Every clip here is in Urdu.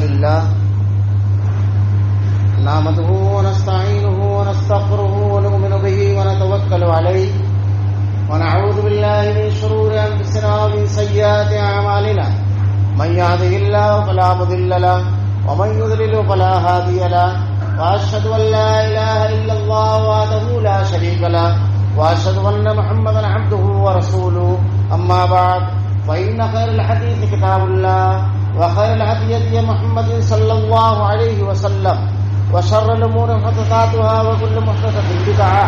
لله نحمده ونستعينه ونستغفره ونؤمن به ونتوكل عليه ونعوذ بالله من شرور أنفسنا ومن سيئات أعمالنا من يهده الله فلا مضل له ومن يضلل فلا هادي له وأشهد أن لا إله إلا الله وحده لا شريك له وأشهد أن محمدا عبده ورسوله أما بعد فإن خير الحديث كتاب الله وخير الهدي هدي محمد صلى الله عليه وسلم وشر الأمور محدثاتها وكل محدثة بدعة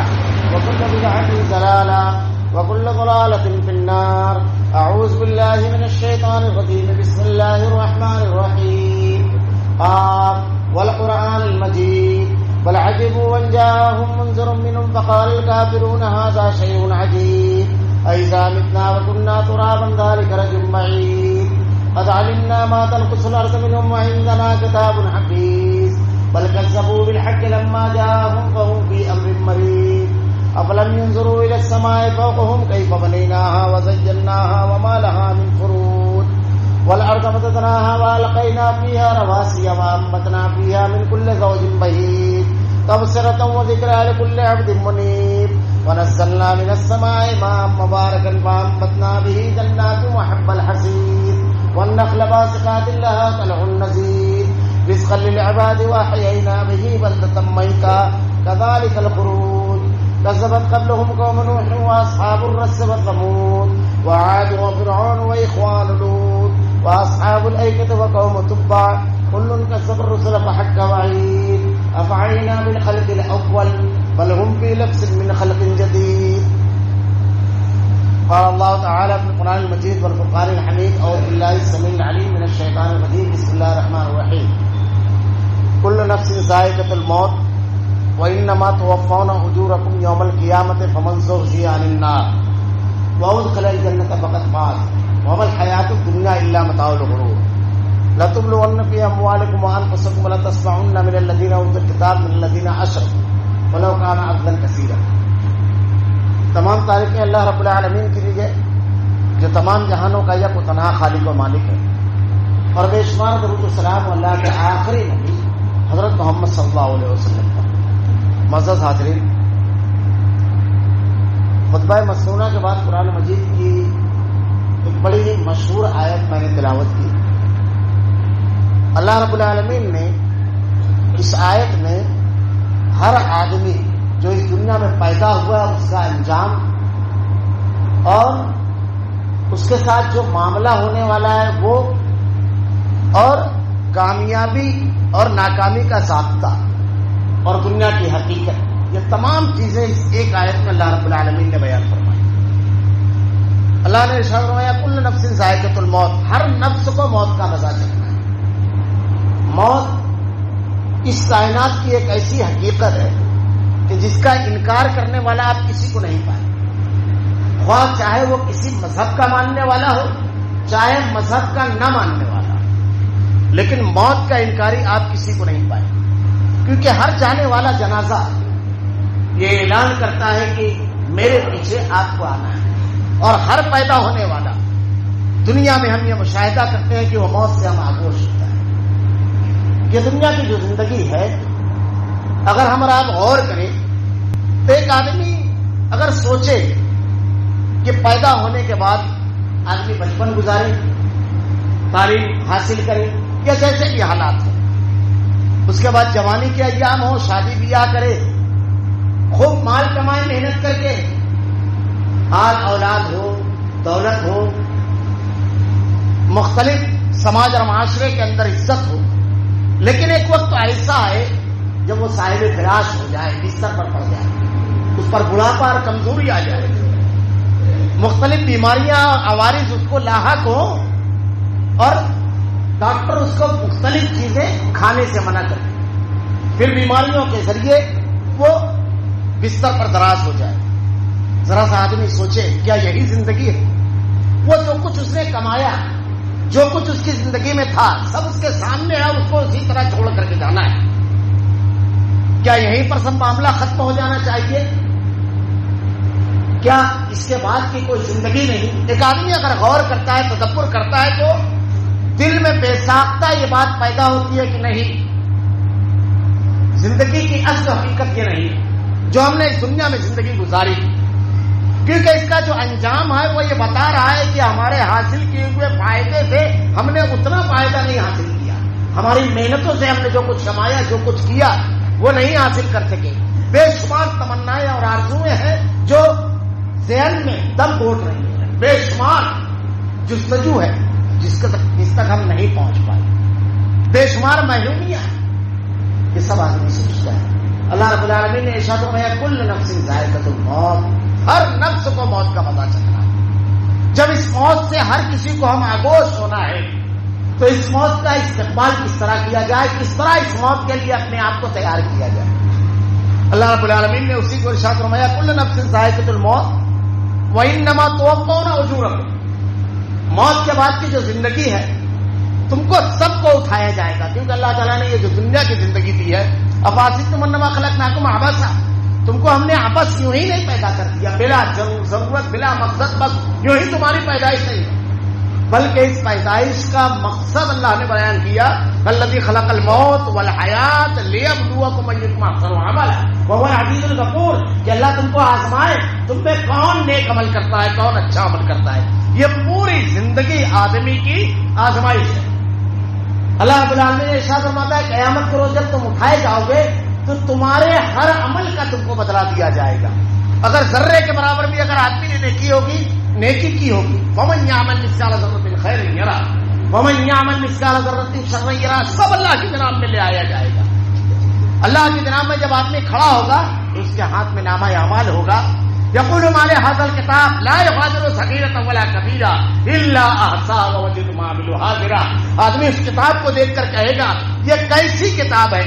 وكل بدعة ضلالة وكل ضلالة في النار. أعوذ بالله من الشيطان الرجيم. بسم الله الرحمن الرحيم. والقرآن المجيد بل عجبوا أن جاءهم منذر منهم فقال الكافرون هذا شيء عجيب أإذا متنا وكنا ترابا ذلك رجل بعيد قد علمنا ما تنقص الأرض منهم وعندنا كتاب حفيظ بل كذبوا بالحق لما جاءهم فهم في أمر مريض أفلم ينظروا إلى السماء فوقهم كيف بنيناها وزيناها وما لها من فروج والأرض مددناها وألقينا فيها رواسي وأنبتنا فيها من كل زوج بهيج تبصرة وذكرى لكل عبد منيب ونزلنا من السماء ماء مباركا فأنبتنا به جنات وحب الحصيد والنخل باسقات لها طلع نضيد رزقا للعباد وأحيينا به بلدة ميتا كذلك الخروج كذبت قبلهم قوم نوح وأصحاب الرس وثمود وعاد وفرعون وإخوان لوط وأصحاب الأيكة وقوم تبع كل كذب الرسل فحق وعيد أفعينا بالخلق الأول بل هم في لبس من خلق جديد. قال الله تعالى في القرآن المجيد والفرقان الحميد أعوذ بالله السميع العليم من الشيطان الرجيم. بسم الله الرحمن الرحيم. كل نفس ذائقة الموت وإنما توفون أجوركم يوم القيامة فمن زحزح عن النار وأدخل الجنة فقد فاز وما الحياة الدنيا إلا متاع الغرور. لتبلون في أموالكم وأنفسكم ولتسمعن من الذين أوتوا الكتاب من الذين أشركوا ولو كان عدلا كثيرا. تمام تعریفیں اللہ رب العالمین کے لیے جو تمام جہانوں کا یک و تنہا خالق و مالک ہے، اور بے شمار درود و سلام اللہ کے آخری نبی حضرت محمد صلی اللہ علیہ وسلم پر. معزز حاضرین، خطبہ مسنونہ کے بعد قرآن مجید کی ایک بڑی مشہور آیت میں نے تلاوت کی. اللہ رب العالمین نے اس آیت میں ہر آدمی جو اس دنیا میں پیدا ہوا اس کا انجام اور اس کے ساتھ جو معاملہ ہونے والا ہے وہ اور کامیابی اور ناکامی کا ضابطہ اور دنیا کی حقیقت، یہ تمام چیزیں اس ایک آیت میں اللہ رب العالمین نے بیان فرمائی. اللہ نے ارشاد فرمایا کل نفس ذائقۃ الموت، ہر نفس کو موت کا مزہ چکھنا ہے. موت اس کائنات کی ایک ایسی حقیقت ہے کہ جس کا انکار کرنے والا آپ کسی کو نہیں پائیں، خواہ چاہے وہ کسی مذہب کا ماننے والا ہو چاہے مذہب کا نہ ماننے والا ہو، لیکن موت کا انکاری آپ کسی کو نہیں پائیں. کیونکہ ہر جانے والا جنازہ یہ اعلان کرتا ہے کہ میرے پیچھے آپ کو آنا ہے، اور ہر پیدا ہونے والا دنیا میں ہم یہ مشاہدہ کرتے ہیں کہ وہ موت سے ہم آگوش ہوتا ہے. یہ دنیا کی جو زندگی ہے اگر ہم اور آپ غور کریں تو ایک آدمی اگر سوچے کہ پیدا ہونے کے بعد آدمی بچپن گزارے، تعلیم حاصل کرے یا جیسے بھی حالات ہیں، اس کے بعد جوانی کے ایام ہو، شادی بیاہ کرے، خوب مال کمائے محنت کر کے، آل اولاد ہو، دولت ہو، مختلف سماج اور معاشرے کے اندر عزت ہو، لیکن ایک وقت ایسا آئے جب وہ صاحب فراش ہو جائے، بستر پر پڑ جائے، اس پر بڑھاپا اور کمزوری آ جائے، مختلف بیماریاں اور عوارض اس کو لاحق ہوں اور ڈاکٹر اس کو مختلف چیزیں کھانے سے منع کرے، پھر بیماریوں کے ذریعے وہ بستر پر دراز ہو جائے. ذرا سا آدمی سوچے کیا یہی زندگی ہے؟ وہ جو کچھ اس نے کمایا، جو کچھ اس کی زندگی میں تھا، سب اس کے سامنے ہے، اس کو اسی طرح چھوڑ کر کے جانا ہے. کیا یہیں پر سب معاملہ ختم ہو جانا چاہیے؟ کیا اس کے بعد کی کوئی زندگی نہیں؟ ایک آدمی اگر غور کرتا ہے، تدبر کرتا ہے تو دل میں بے ساختہ یہ بات پیدا ہوتی ہے کہ نہیں، زندگی کی اصل حقیقت یہ نہیں ہے جو ہم نے اس دنیا میں زندگی گزاری، کیونکہ اس کا جو انجام ہے وہ یہ بتا رہا ہے کہ ہمارے حاصل کیے ہوئے فائدے سے ہم نے اتنا فائدہ نہیں حاصل کیا، ہماری محنتوں سے ہم نے جو کچھ کمایا، جو کچھ کیا، وہ نہیں حاصل کر سکے۔ بے شمار تمنائیں اور آرزوئیں ہیں جو ذہن میں دم گھوٹ رہی ہیں، بے شمار جستجو ہے جس تک ہم نہیں پہنچ پائے، بے شمار محرومیاں ہیں، یہ سب آدمی سوچتا ہے۔ اللہ رب العالمین نے ارشاد فرمایا کل نفس ذائقۃ الموت، ہر نفس کو موت کا مزہ چکھنا ہے۔ جب اس موت سے ہر کسی کو ہم آگوش ہونا ہے تو اس موت کا استقبال کس طرح کیا جائے، کس طرح اس موت کے لیے اپنے آپ کو تیار کیا جائے۔ اللہ رب العالمین نے اسی کو ارشاد فرمایا کل نفس ذائقۃ الموت وانما توفون اجورکم، موت کے بعد کی جو زندگی ہے تم کو سب کو اٹھایا جائے گا، کیونکہ اللہ تعالیٰ نے یہ جو دنیا کی زندگی دی ہے، افحسبتم انما خلقناکم عبثا، تم کو ہم نے عبث یوں ہی نہیں پیدا کر دیا، بلا ضرورت بلا مقصد، بس یوں ہی تمہاری پیدائش نہیں ہے، بلکہ اس پیدائش کا مقصد اللہ نے بیان کیا، الذی خلق الموت والحیات لیبلوکم ایکم احسن عملا وهو العزیز الغفور، کہ اللہ تم کو آزمائے تم پہ کون نیک عمل کرتا ہے، کون اچھا عمل کرتا ہے۔ یہ پوری زندگی آدمی کی آزمائش ہے۔ اللہ رب العالمین نے ارشاد فرماتا ہے قیامت کے روز جب تم اٹھائے جاؤ گے تو تمہارے ہر عمل کا تم کو بدلہ دیا جائے گا، اگر ذرے کے برابر بھی اگر آدمی نے نیکی ہوگی، نیکی کی ہوگی، ومن یعمل مثقال ذرۃ خیر یرہ ومن یعمل مثقال ذرۃ شر یرہ، سب اللہ کی جناب میں لے آیا جائے گا۔ اللہ کی جناب میں جب آدمی کھڑا ہوگا تو اس کے ہاتھ میں نامہ اعمال ہوگا، یقول مال ھذا الکتاب لا یغادر صغیرۃ ولا کبیرہ الا احصاها ووجدوا ما عملوا حاضرا، آدمی اس کتاب کو دیکھ کر کہے گا یہ کیسی کتاب ہے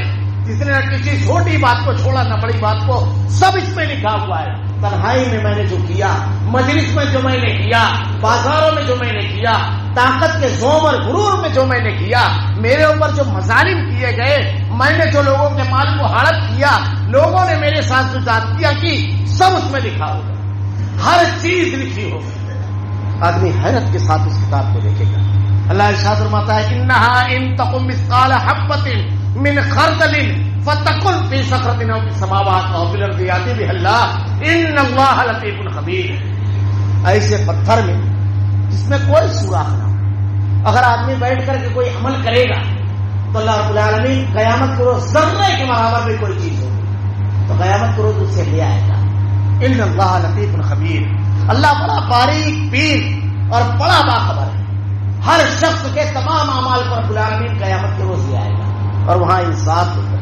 جس نے نہ کسی چھوٹی بات کو چھوڑا نہ بڑی بات کو، سب اس میں لکھا ہوا ہے، تنہائی میں میں نے جو کیا، مجلس میں جو میں نے کیا، بازاروں میں جو میں نے کیا، طاقت کے زوم اور غرور میں جو میں نے کیا، میرے اوپر جو مظالم کیے گئے، میں نے جو لوگوں کے مال کو ہڑپ کیا، لوگوں نے میرے ساتھ جو زیادتیاں کی، سب اس میں لکھا ہوگا، ہر چیز لکھی ہوگی۔ آدمی حیرت کے ساتھ اس کتاب کو دیکھے گا۔ اللہ ارشاد فرماتا ہے انہا ان تقم مثقال حبۃ من خردل فتکن فی صخرۃ او فی السماوات او فی الارض یاتی بہ اللہ ان اللہ لطیف خبیر، ایسے پتھر میں جس میں کوئی سوراخ نہ ہو، اگر آدمی بیٹھ کر کے کوئی عمل کرے گا تو اللہ رب العالمین قیامت کے روز ذرے کے برابر بھی کوئی چیز ہوگی تو قیامت کے روز اسے لے آئے گا۔ ان اللہ لطیف خبیر، اللہ بڑا باریک پیر اور بڑا باخبر ہے، ہر شخص کے تمام اعمال پر رب العالمین قیامت کے روز لے آئے گا، اور وہاں انصاف ہوگا،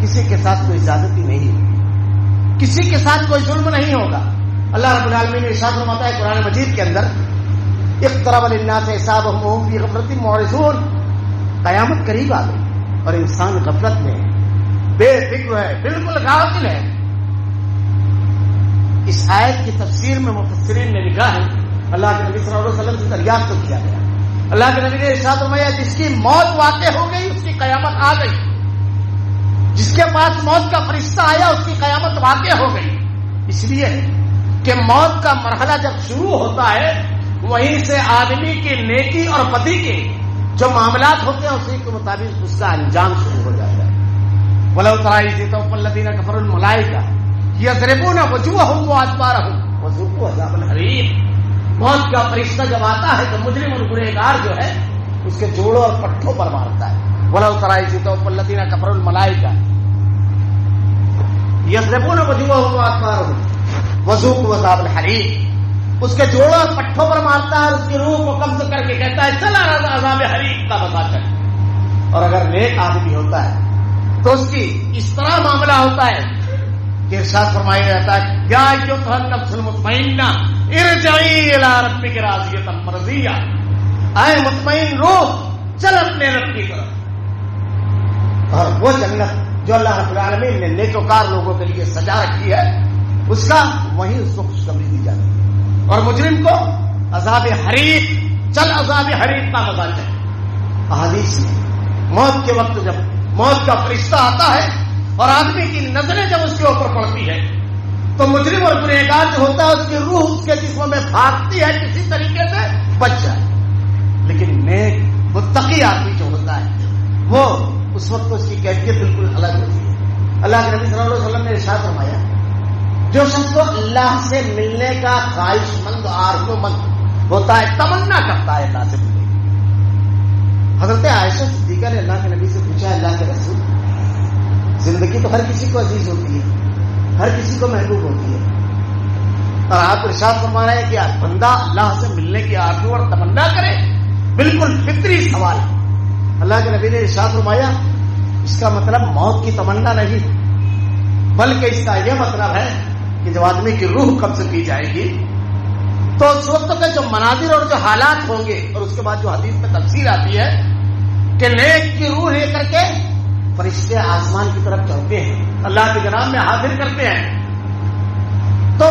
کسی کے ساتھ کوئی زیادتی نہیں ہوگی، کسی کے ساتھ کوئی ظلم نہیں ہوگا۔ اللہ رب العالمین نے ارشاد فرماتا ہے قرآن مجید کے اندر اقترب للناس حسابهم وهم في غفلة معرضون، قیامت قریب آ گئی اور انسان غفلت میں بے فکر ہے، بالکل غافل ہے۔ اس آیت کی تفسیر میں مفسرین نے لکھا ہے، اللہ کے نبی صلی اللہ علیہ وسلم سے دریافت کیا گیا، اللہ کے نبی نے ارشاد فرمایا جس کی موت واقع ہو گئی اس کی قیامت آ گئی، جس کے پاس موت کا فرشتہ آیا اس کی قیامت واقع ہو گئی، اس لیے کہ موت کا مرحلہ جب شروع ہوتا ہے وہیں سے آدمی کی نیکی اور بدی کے جو معاملات ہوتے ہیں اسی کے مطابق اس کا انجام شروع ہو جاتا ہے۔ وَلَوْ تَرَىٰ إِذْ يَتَوَفَّى الَّذِينَ كَفَرُوا الْمَلَائِكَةَ يَضْرِبُونَ وُجُوهَهُمْ وَأَدْبَارَهُمْ وَذُوقُوا عَذَابَ الْحَرِيقِ، موت کا فرشتہ جب آتا ہے تو مجرم اور گنہگار جو ہے اس کے جوڑوں اور پٹھوں پر مارتا ہے۔ وَلَوْ تَرَىٰ إِذْ يَتَوَفَّى الَّذِينَ كَفَرُوا الْمَلَائِكَةَ يَضْرِبُونَ وُجُوهَهُمْ وَأَدْبَارَهُمْ وَذُوقُوا عَذَابَ الْحَرِيقِ، اس کے جوڑوں اور پٹھوں پر مارتا ہے اور اس کی روح کو قبض کر کے کہتا ہے چلا عذاب حریق کا مزہ چل۔ اور اگر نیک آدمی ہوتا ہے تو اس کی اس طرح معاملہ ہوتا ہے کہ ارشاد فرمایا جاتا ہے یا ایھا النفس المطمئنہ ارجعی الی ربک راضیۃ مرضیہ، اے مطمئن روح چل اپنے رب کی طرف، اور وہ جنت جو اللہ رب العالمین نے نیکوکار لوگوں کے لیے سجا رکھی ہے اس کا وہیں اس کو خوشخبری دی جاتی ہے، اور مجرم کو عذاب حریق، چل عذاب حریق کا مزہ چل۔ احادیث میں موت کے وقت جب موت کا فرشتہ آتا ہے اور آدمی کی نظریں جب اس کے اوپر پڑتی ہے تو مجرم اور گنہگار جو ہوتا ہے اس کی روح اس کے جسم میں بھاگتی ہے کسی طریقے سے بچ جائے، لیکن نیک متقی آدمی جو ہوتا ہے وہ اس وقت اس کی کیفیت بالکل الگ ہوتی ہے. اللہ کے نبی صلی اللہ علیہ وسلم نے ارشاد فرمایا جو شخص کو اللہ سے ملنے کا خواہش مند آرزو مند ہوتا ہے, تمنا کرتا ہے اللہ سے ملنے کی. حضرت عائشہ صدیقہ نے اللہ کے نبی سے پوچھا اللہ کے رسول زندگی تو ہر کسی کو عزیز ہوتی ہے, ہر کسی کو محبوب ہوتی ہے, اور آپ ارشاد فرما رہے ہیں کہ بندہ اللہ سے ملنے کی آرزو اور تمنا کرے, بالکل فطری سوال. اللہ کے نبی نے ارشاد فرمایا اس کا مطلب موت کی تمنا نہیں, بلکہ اس کا یہ مطلب ہے کہ جب آدمی کی روح قبض کی جائے گی تو اس وقت کے جو مناظر اور جو حالات ہوں گے, اور اس کے بعد جو حدیث میں تفسیر آتی ہے کہ نیک کی روح لے کر کے فرشتے آسمان کی طرف چڑھتے ہیں, اللہ کے جناب میں حاضر کرتے ہیں, تو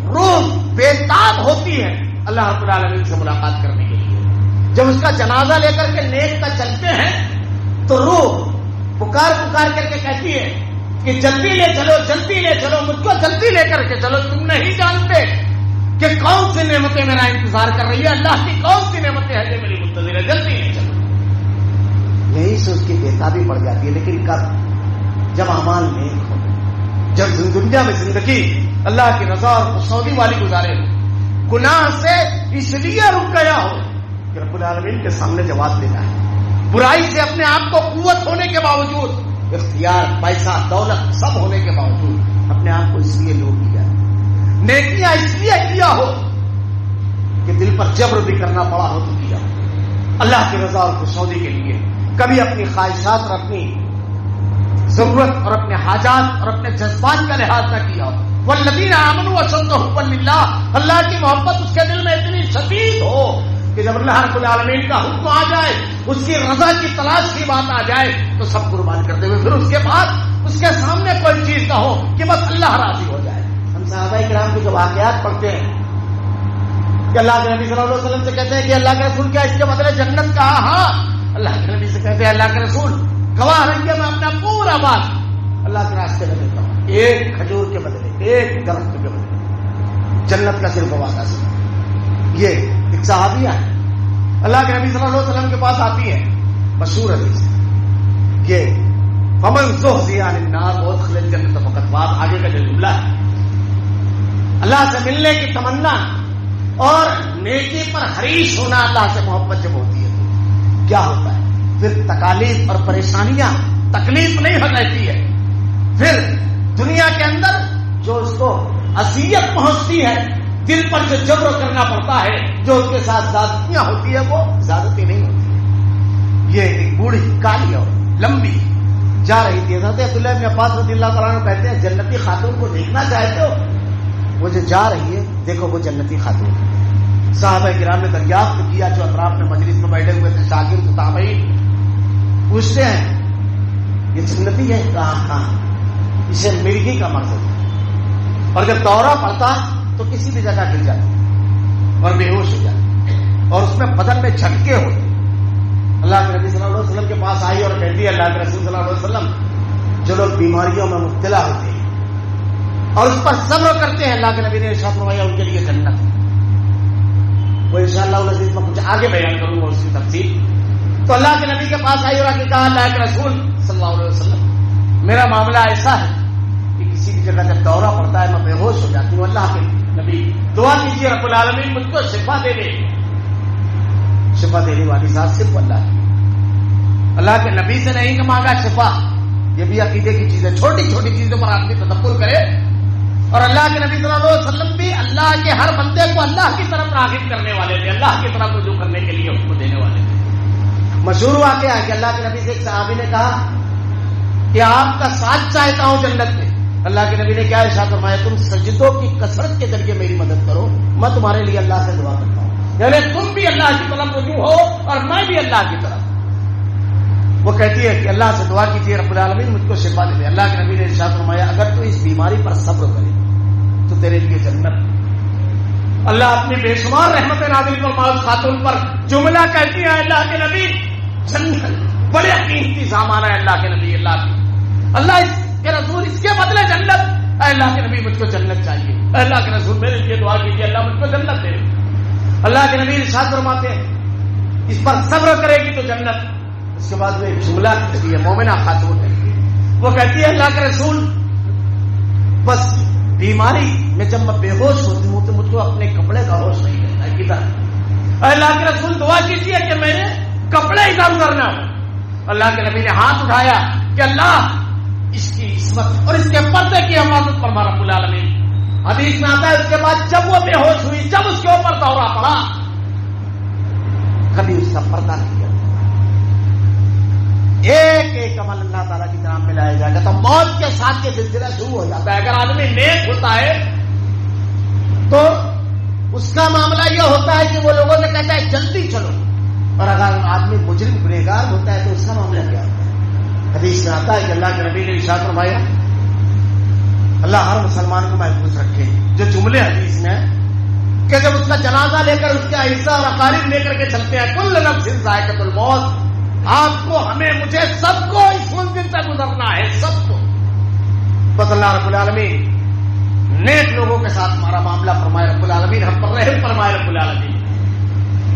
روح بےتاب ہوتی ہے اللہ رب العالمین سے ملاقات کرنے کے لیے. جب اس کا جنازہ لے کر کے نیک کا چلتے ہیں تو روح پکار پکار کر کے کہتی ہے کہ جلدی لے چلو مجھ کو جلدی لے کر کے چلو, تم نہیں جانتے کہ کون سی نعمتیں میرا انتظار کر رہی ہے, اللہ کی کون سی نعمتیں ہیں جو میری منتظر ہے, جلدی لے چلو. یہی سوچ کی بےتابی پڑ جاتی ہے. لیکن کب جب اعمال نیک ہو, جب دنیا میں زندگی اللہ کی رضا اور خوشنودی والی گزارے, گناہ سے اس لیے رک گیا ہو کہ رب العالمین کے سامنے جواب دینا ہے, برائی سے اپنے آپ کو قوت ہونے کے باوجود, اختیار پیسہ دولت سب ہونے کے باوجود اپنے آپ کو اس لیے لوٹ لیا, نیکیاں اس لیے کیا ہو کہ دل پر جبر بھی کرنا پڑا ہو تو کیا, اللہ کی رضا اور خوشنودی کے لیے. کبھی اپنی خواہشات اور اپنی ضرورت اور اپنے حاجات اور اپنے جذبات کا لحاظ نہ کیا ہو. والذین آمنوا اشد حبا للہ, اللہ کی محبت اس کے دل میں اتنی شدید ہو کہ جب اللہ رب العالمین کا حکم آ جائے, اس کی رضا کی تلاش کی بات آ جائے تو سب قربان کر دے ہوئے, پھر اس کے بعد اس کے سامنے کوئی چیز نہ ہو کہ بس اللہ راضی ہو جائے. ہم صحابہ کرام کے جو واقعات پڑھتے ہیں کہ اللہ کے نبی صلی اللہ علیہ وسلم سے کہتے ہیں کہ اللہ کے رسول کیا اس کے بدلے جنت کہا؟ ہاں. اللہ کے نبی سے کہتے ہیں اللہ کے رسول گواہ رہیے میں اپنا پورا بات اللہ کے راستے میں دیتا ہوں, ایک کھجور کے بدلے, ایک درخت کے بدلے جنت کا صرف وعدہ سے. یہ ایک صحابیہ ہے, اللہ کے نبی صلی اللہ علیہ وسلم کے پاس آتی ہے, مشہور حدیث یہ فمن زحزح عن النار وادخل الجنة فقد فاز. آگے کا جو جملہ ہے اللہ سے ملنے کی تمنا اور نیکی پر حریص ہونا, اللہ سے محبت جب ہوتی ہے تو کیا ہوتا ہے, پھر تکالیف اور پریشانیاں تکلیف نہیں ہو رہتی ہے, پھر دنیا کے اندر جو اس کو اذیت پہنچتی ہے, دل پر جو جبر کرنا پڑتا ہے, جو اس کے ساتھ زیادتیاں ہوتی ہے وہ زیادتی نہیں ہوتی. یہ ایک بوڑھی کالی اور لمبی جا رہی تھی. حضرت عبداللہ بن عباس رضی اللہ تعالیٰ عنہ کہتے ہیں جنتی خاتون کو دیکھنا چاہتے ہو, وہ جو جا رہی ہے دیکھو وہ جنتی خاتون. صحابہ کرام نے دریافت کیا جو اطراف میں مجلس میں بیٹھے ہوئے تھے, شاگرد تابعین پوچھتے ہیں یہ جنتی ہے؟ کہاں اسے مرغی کا مقصد ہے, اور جب دورہ پڑتا تو کسی بھی جگہ گر جاتی اور بے ہوش ہو جاتی, اور اس میں بدن میں جھٹکے ہوتے. اللہ کے نبی صلی اللہ علیہ وسلم کے پاس آئی اور کہتی ہے اللہ کے رسول صلی اللہ علیہ وسلم جو لوگ بیماریوں میں مبتلا ہوتے ہیں اور اس پر صبر کرتے ہیں, اللہ کے نبی نے ارشاد فرمایا ان کے لیے جنت ہے. وہ انشاءاللہ العزیز میں کچھ آگے بیان کروں گا اس کی تفصیل. تو اللہ کے نبی کے پاس آئی اور آ کے کہا اللہ کے رسول صلی اللہ علیہ وسلم میرا معاملہ ایسا ہے کہ کسی بھی جگہ جب دورہ پڑتا ہے میں بے ہوش ہو جاتی ہوں, اللہ کے نبی دعا کیجیے رب العالمین مجھ کو شفا دے دے. شفا دینے والی ذات صرف اللہ ہے, اللہ کے نبی سے نہیں کہ مانگا شفا. یہ بھی عقیدے کی چیز ہے, چھوٹی چھوٹی چیزوں پر آدمی تدبر کرے. اور اللہ کے نبی صلی اللہ علیہ وسلم بھی اللہ کے ہر بندے کو اللہ کی طرف راغب کرنے والے تھے, اللہ کی طرف رجوع کرنے کے لیے حکم دینے والے تھے. مشہور واقعہ ہے کہ اللہ کے نبی سے ایک صحابی نے کہا کہ آپ کا ساتھ چاہتا ہوں جنت میں. اللہ کے نبی نے کیا ارشاد فرمایا, تم سجدوں کی کثرت کے ذریعے میری مدد کرو, میں تمہارے لیے اللہ سے دعا کرتا ہوں. یعنی تم بھی اللہ کی طرف رجوع ہو اور میں بھی اللہ کی طرف. وہ کہتی ہے کہ اللہ سے دعا کیجیے رب العالمین مجھ کو شفا دے دے. اللہ کے نبی نے ارشاد فرمایا اگر تو اس بیماری پر صبر کرے تو تیرے لیے جنت. اللہ اپنی بے شمار رحمت نازل فرمائے خاتون پر. جملہ کہتی ہے اللہ کے نبی جنت بڑے قیمتی سامان ہے اللہ کے نبی, اللہ اس کے رسول اس کے بدلے جنت. اے اللہ کے نبی مجھ کو جنت چاہیے, اے اللہ کے رسول میرے لیے دعا کیجیے اللہ مجھ کو جنت دے. اللہ کے نبی ارشاد فرماتے ہیں اس پر صبر کرے گی تو جنت. اس کے بعد وہ ایک جملہ کہتی ہے، مومنہ خاتون ہے، وہ کہتی ہے اللہ کے رسول بس بیماری میں جب میں بے ہوش ہوتی ہوں تو مجھ کو اپنے کپڑے کا ہوش نہیں رہتا ہے. کدھر اللہ کے رسول دعا کیجیے کہ میرے کپڑے ادھر ادھر نہ ہو. اللہ کے نبی نے ہاتھ اٹھایا کہ اللہ اس کی عصمت اور اس کے پردے کی حفاظت فرما رب العالمین. حدیث میں آتا ہے اس کے بعد جب وہ بے ہوش ہوئی، جب اس کے اوپر دورہ پڑا، کبھی اس کا پردہ نہیں کیا. ایک ایک عمل اللہ تعالیٰ کی طرف میں لایا جائے گا تو موت کے ساتھ یہ سلسلہ شروع ہو جاتا ہے. اگر آدمی نیک ہوتا ہے تو اس کا معاملہ یہ ہوتا ہے کہ وہ لوگوں سے کہتا ہے جلدی چلو، اور اگر آدمی مجرم گنہگار ہوتا ہے تو اس کا معاملہ کیا ہوتا ہے؟ حدیث میں آتا ہے کہ اللہ کے نبی نے ارشاد فرمایا، اللہ ہر مسلمان کو محفوظ رکھے. جو جملے حدیث میں کہ جب اس کا جنازہ لے کر اس کے اعزا اور اقارب لے کر کے چلتے ہیں، کل نفس ذائقۃ الموت، آپ کو، ہمیں، مجھے، سب کو اس منزل سے گزرنا ہے، سب کو. بس اللہ رب العالمین نیک لوگوں کے ساتھ ہمارا معاملہ فرمائے رب العالمین، ہم پر رحم فرمائے رب العالمین.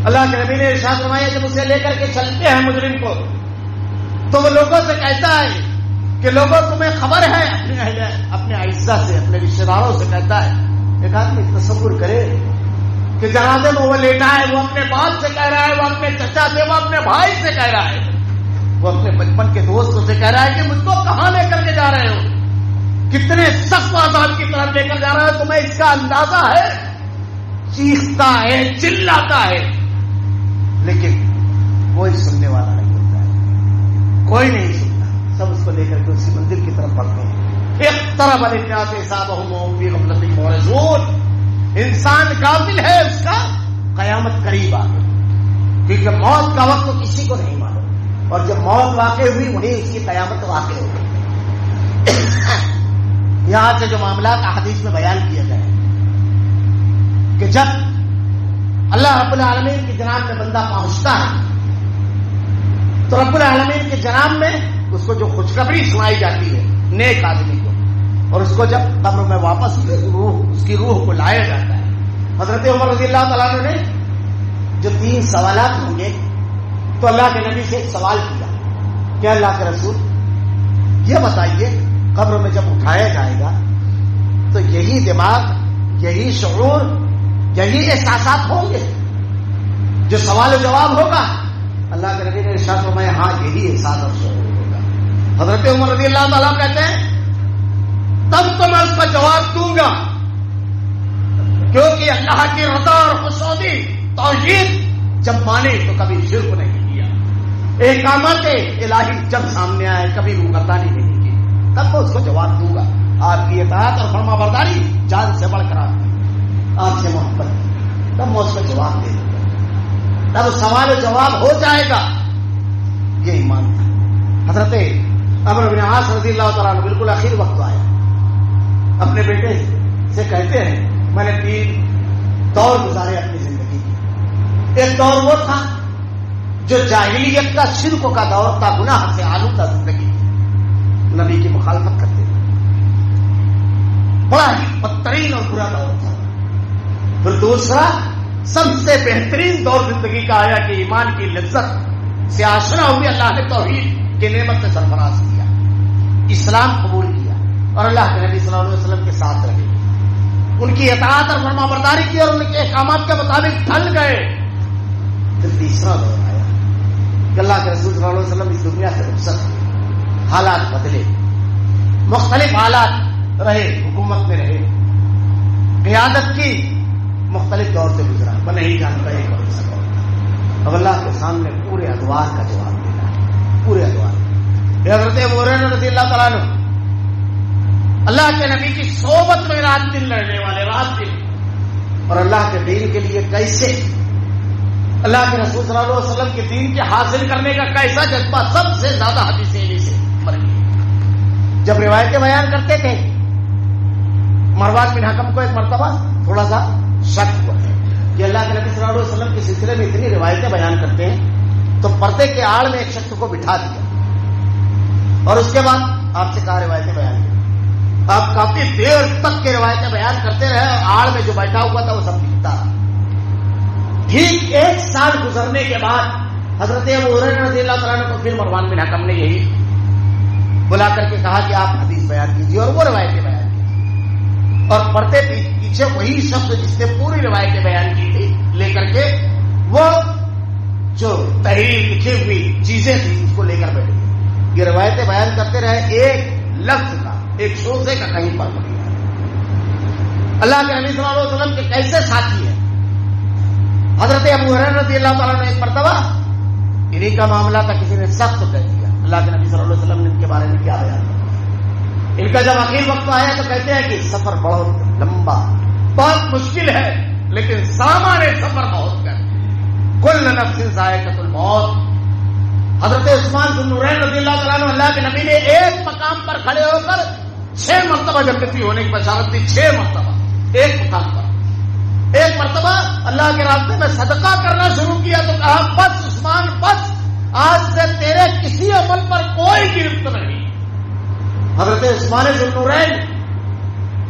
اللہ کے نبی نے ارشاد فرمایا جب اسے لے کر کے چلتے ہیں مجرم کو تو وہ لوگوں سے کہتا ہے کہ لوگوں تمہیں خبر ہے، اپنے اعزا سے، اپنے رشتے داروں سے کہتا ہے. ایک آدمی تصور کرے کہ جنازے میں وہ لیٹا ہے، وہ اپنے باپ سے کہہ رہا ہے، وہ اپنے چچا سے، وہ اپنے بھائی سے کہہ رہا ہے، وہ اپنے بچپن کے دوستوں سے کہہ رہا ہے کہ مجھ کو کہاں لے کر کے جا رہے ہو، کتنے سخت عذاب کی طرف لے کر جا رہا ہے، تمہیں اس کا اندازہ ہے؟ چیختا ہے، چلاتا ہے، لیکن کوئی سننے والا نہیں ہوتا ہے، کوئی نہیں سنتا. سب اس کو لے کر کے اسی مندر کی طرف بڑھتے ہیں. اقترب للناس حسابهم وهم في غفلة معرضون. انسان غافل ہے، اس کا قیامت قریب آ گئی، کیونکہ موت کا وقت تو کسی کو نہیں معلوم، اور جب موت واقع ہوئی انہیں اس کی قیامت واقع ہو گئی. یہاں سے جو معاملات احادیث میں بیان کیے گئے کہ جب اللہ رب العالمین کی جناب میں بندہ پہنچتا ہے تو رب العالمین کے جناب میں اس کو جو خوشخبری سنائی جاتی ہے نیک آدمی کو، اور اس کو جب قبر میں واپس اس کی روح کو لایا جاتا ہے. حضرت عمر رضی اللہ تعالیٰ نے جو 3 سوالات ہوں گے تو اللہ کے نبی سے ایک سوال کیا کہ اللہ کے رسول یہ بتائیے قبر میں جب اٹھایا جائے گا تو یہی دماغ، یہی شعور، یہی احساسات ہوں گے جو سوال و جواب ہوگا؟ اللہ کے نبی نے ارشاد فرمایا ہاں یہی احساس اور شعور ہوگا. حضرت عمر رضی اللہ تعالیٰ کہتے ہیں تب تو میں اس کا جواب دوں گا، کیونکہ اللہ کی رضا اور خوشنودی توحید جب مانے تو کبھی شرک نہیں کیا، احکامات الہی جب سامنے آئے کبھی روگردانی نہیں کی، تب میں اس کو جواب دوں گا. آپ کی اطاعت اور فرما برداری جان سے بڑھ کر آپ سے محبت، تب میں اس کو جواب دے دوں گا، تب سوال و جواب ہو جائے گا. یہ ایمان تھا. حضرت عمرو بن عاص رضی اللہ تعالیٰ عنہ بالکل آخر وقت آیا، اپنے بیٹے سے کہتے ہیں میں نے 3 دور گزارے اپنی زندگی کی. ایک دور وہ تھا جو جاہلیت کا، شرک کا دور تھا، گناہ سے آلودہ زندگی، نبی کی مخالفت کرتے تھے، بڑا ہی بدترین اور برا دور تھا. پھر دوسرا سب سے بہترین دور زندگی کا آیا کہ ایمان کی لذت سے آشنا ہوئی، اللہ نے توحید کی نعمت سے سرفراز کیا، اسلام قبول کیا اور اللہ کے نبی صلی اللہ علیہ وسلم کے ساتھ رہے، ان کی اطاعت اور فرما برداری کی اور ان کے احکامات کے مطابق ڈھل گئے. پھر تیسرا دور آیا کہ اللہ کے رسول صلی اللہ علیہ وسلم اس دنیا سے رخصت ہوئے، حالات بدلے، مختلف حالات رہے، حکومت میں رہے، قیادت کی، مختلف دور سے گزرا، میں نہیں جانتا ایک اور سکتا. اب اللہ کے سامنے پورے ادوار کا جواب دینا ہے، پورے ادوار. حضرت ابو ہریرہ رضی اللہ تعالیٰ عنہ اللہ کے نبی کی صحبت میں رات دن لڑنے والے، رات دن، اور اللہ کے دین کے لیے کیسے، اللہ کے رسول صلی اللہ علیہ وسلم کے دین کے حاصل کرنے کا کیسا جذبہ، سب سے زیادہ حدیثیں انہی سے مرئی. جب روایتیں بیان کرتے تھے مروان بن حکم کو ایک مرتبہ تھوڑا سا شک ہوا کہ اللہ کے نبی صلی اللہ علیہ وسلم کے سلسلے میں اتنی روایتیں بیان کرتے ہیں، تو پردے کے آڑ میں ایک شخص کو بٹھا دیا اور اس کے بعد آپ سے کہا روایتیں بیان کی. آپ کافی دیر تک کے روایتیں بیان کرتے رہے اور آڑ میں جو بیٹھا ہوا تھا وہ سب لکھتا. ٹھیک 1 سال گزرنے کے بعد حضرت ابو ہریرہ رضی اللہ تعالیٰ عنہ کو پھر مروان بن حکم نے یہی بلا کر کے کہا کہ آپ حدیث بیان کیجیے، اور وہ روایتیں بیان کیجیے، اور پڑھتے پیچھے وہی شخص جس نے پوری روایتیں بیان کی تھی لے کر کے وہ جو تحریر لکھی ہوئی چیزیں تھیں اس کو لے کر بیٹھے، یہ روایتیں بیان کرتے رہے، ایک لفظ کا ایک شوزے کا کہیں پر نہیں ہے۔ اللہ کے نبی صلی اللہ علیہ وسلم کے کیسے ساتھی ہیں؟ حضرت ابو ہریرہ رضی اللہ تعالیٰ نے ایک مرتبہ انہیں کا معاملہ تھا، کسی نے سخت کہہ دیا، اللہ کے نبی صلی اللہ علیہ وسلم نے ان کے بارے میں کیا بیان کیا؟ ان کا جب آخری وقت آیا تو کہتے ہیں کہ سفر بہت لمبا، بہت مشکل ہے، لیکن سامان سفر بہت کر، کل نفس ذائقۃ الموت۔ حضرت عثمان ذو النورین رضی اللہ تعالیٰ عنہ اللہ کے نبی نے ایک مقام پر کھڑے ہو کر 6 مرتبہ جنتی ہونے کی بشارت دی، 6 مرتبہ ایک مقام پر۔ ایک مرتبہ اللہ کے راستے میں صدقہ کرنا شروع کیا تو کہا بس عثمان بس، آج سے تیرے کسی عمل پر کوئی گرفت نہیں۔ حضرت عثمان ذو النورین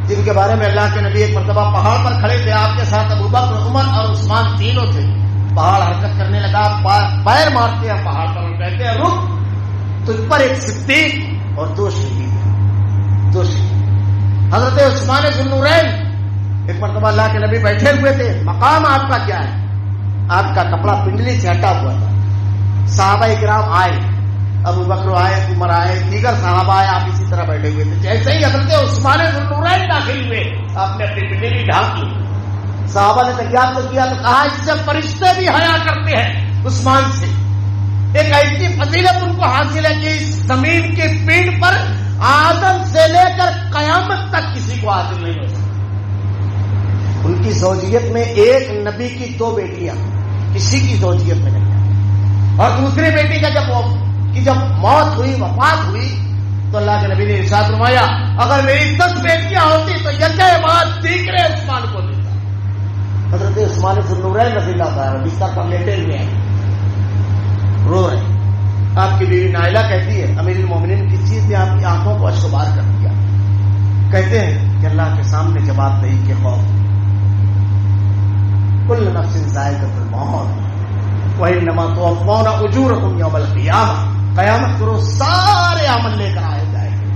جن کے بارے میں اللہ کے نبی ایک مرتبہ پہاڑ پر کھڑے تھے، آپ کے ساتھ ابوبکر، عمر اور عثمان تینوں تھے، پہاڑ حرکت کرنے لگا، پیر مارتے ہیں پہاڑ پر، کہتے ہیں رک، تجھ پر ایک صدیق اور 2 شہید ہیں، 2 شہید۔ حضرت عثمان ذو النورین ایک مرتبہ اللہ کے نبی بیٹھے ہوئے تھے، مقام آپ کا کیا ہے؟ آپ کا کپڑا پنڈلی سے ہٹا ہوا تھا، صحابہ کرام آئے، ابو بکر آئے، عمر آئے، دیگر صحابہ آئے، آپ اسی طرح بیٹھے ہوئے تھے۔ جیسے ہی حضرت عثمان ذو النورین داخل ہوئے، آپ نے اپنی پنڈلی ڈھانپ لی، صحابہ نے تقیات تو کیا تو کہا اس سے فرشتے بھی حیا کرتے ہیں عثمان سے، ایک ایسی فضیلت ان کو حاصل ہے کہ اس زمین کی پیڑ پر آدم سے لے کر قیامت تک کسی کو حاصل نہیں ہو سکتا۔ ان کی زوجیت میں ایک نبی کی 2 بیٹیاں، کسی کی زوجیت میں نہیں، اور دوسری بیٹی کا جب موت ہوئی، وفات ہوئی، تو اللہ کے نبی نے ارشاد فرمایا اگر میری 10 بیٹیاں ہوتی تو یکے بعد دیگرے عثمان کو دیتا۔ حضرت عثمان ذو النورین رضی اللہ تعالیٰ بستر پر لیٹے ہوئے ہیں، رو رہے ہیں، آپ کی بیوی نائلہ کہتی ہے امیر المومنین کس چیز نے آپ کی آنکھوں کو اشکبار کر دیا؟ کہتے ہیں کہ اللہ کے سامنے جواب دہی کے خوف، کل نفس ذائقۃ الموت وانما توفون اجورکم یوم القیامہ، قیامت کے روز سارے عمل لے کر آئے جائیں گے۔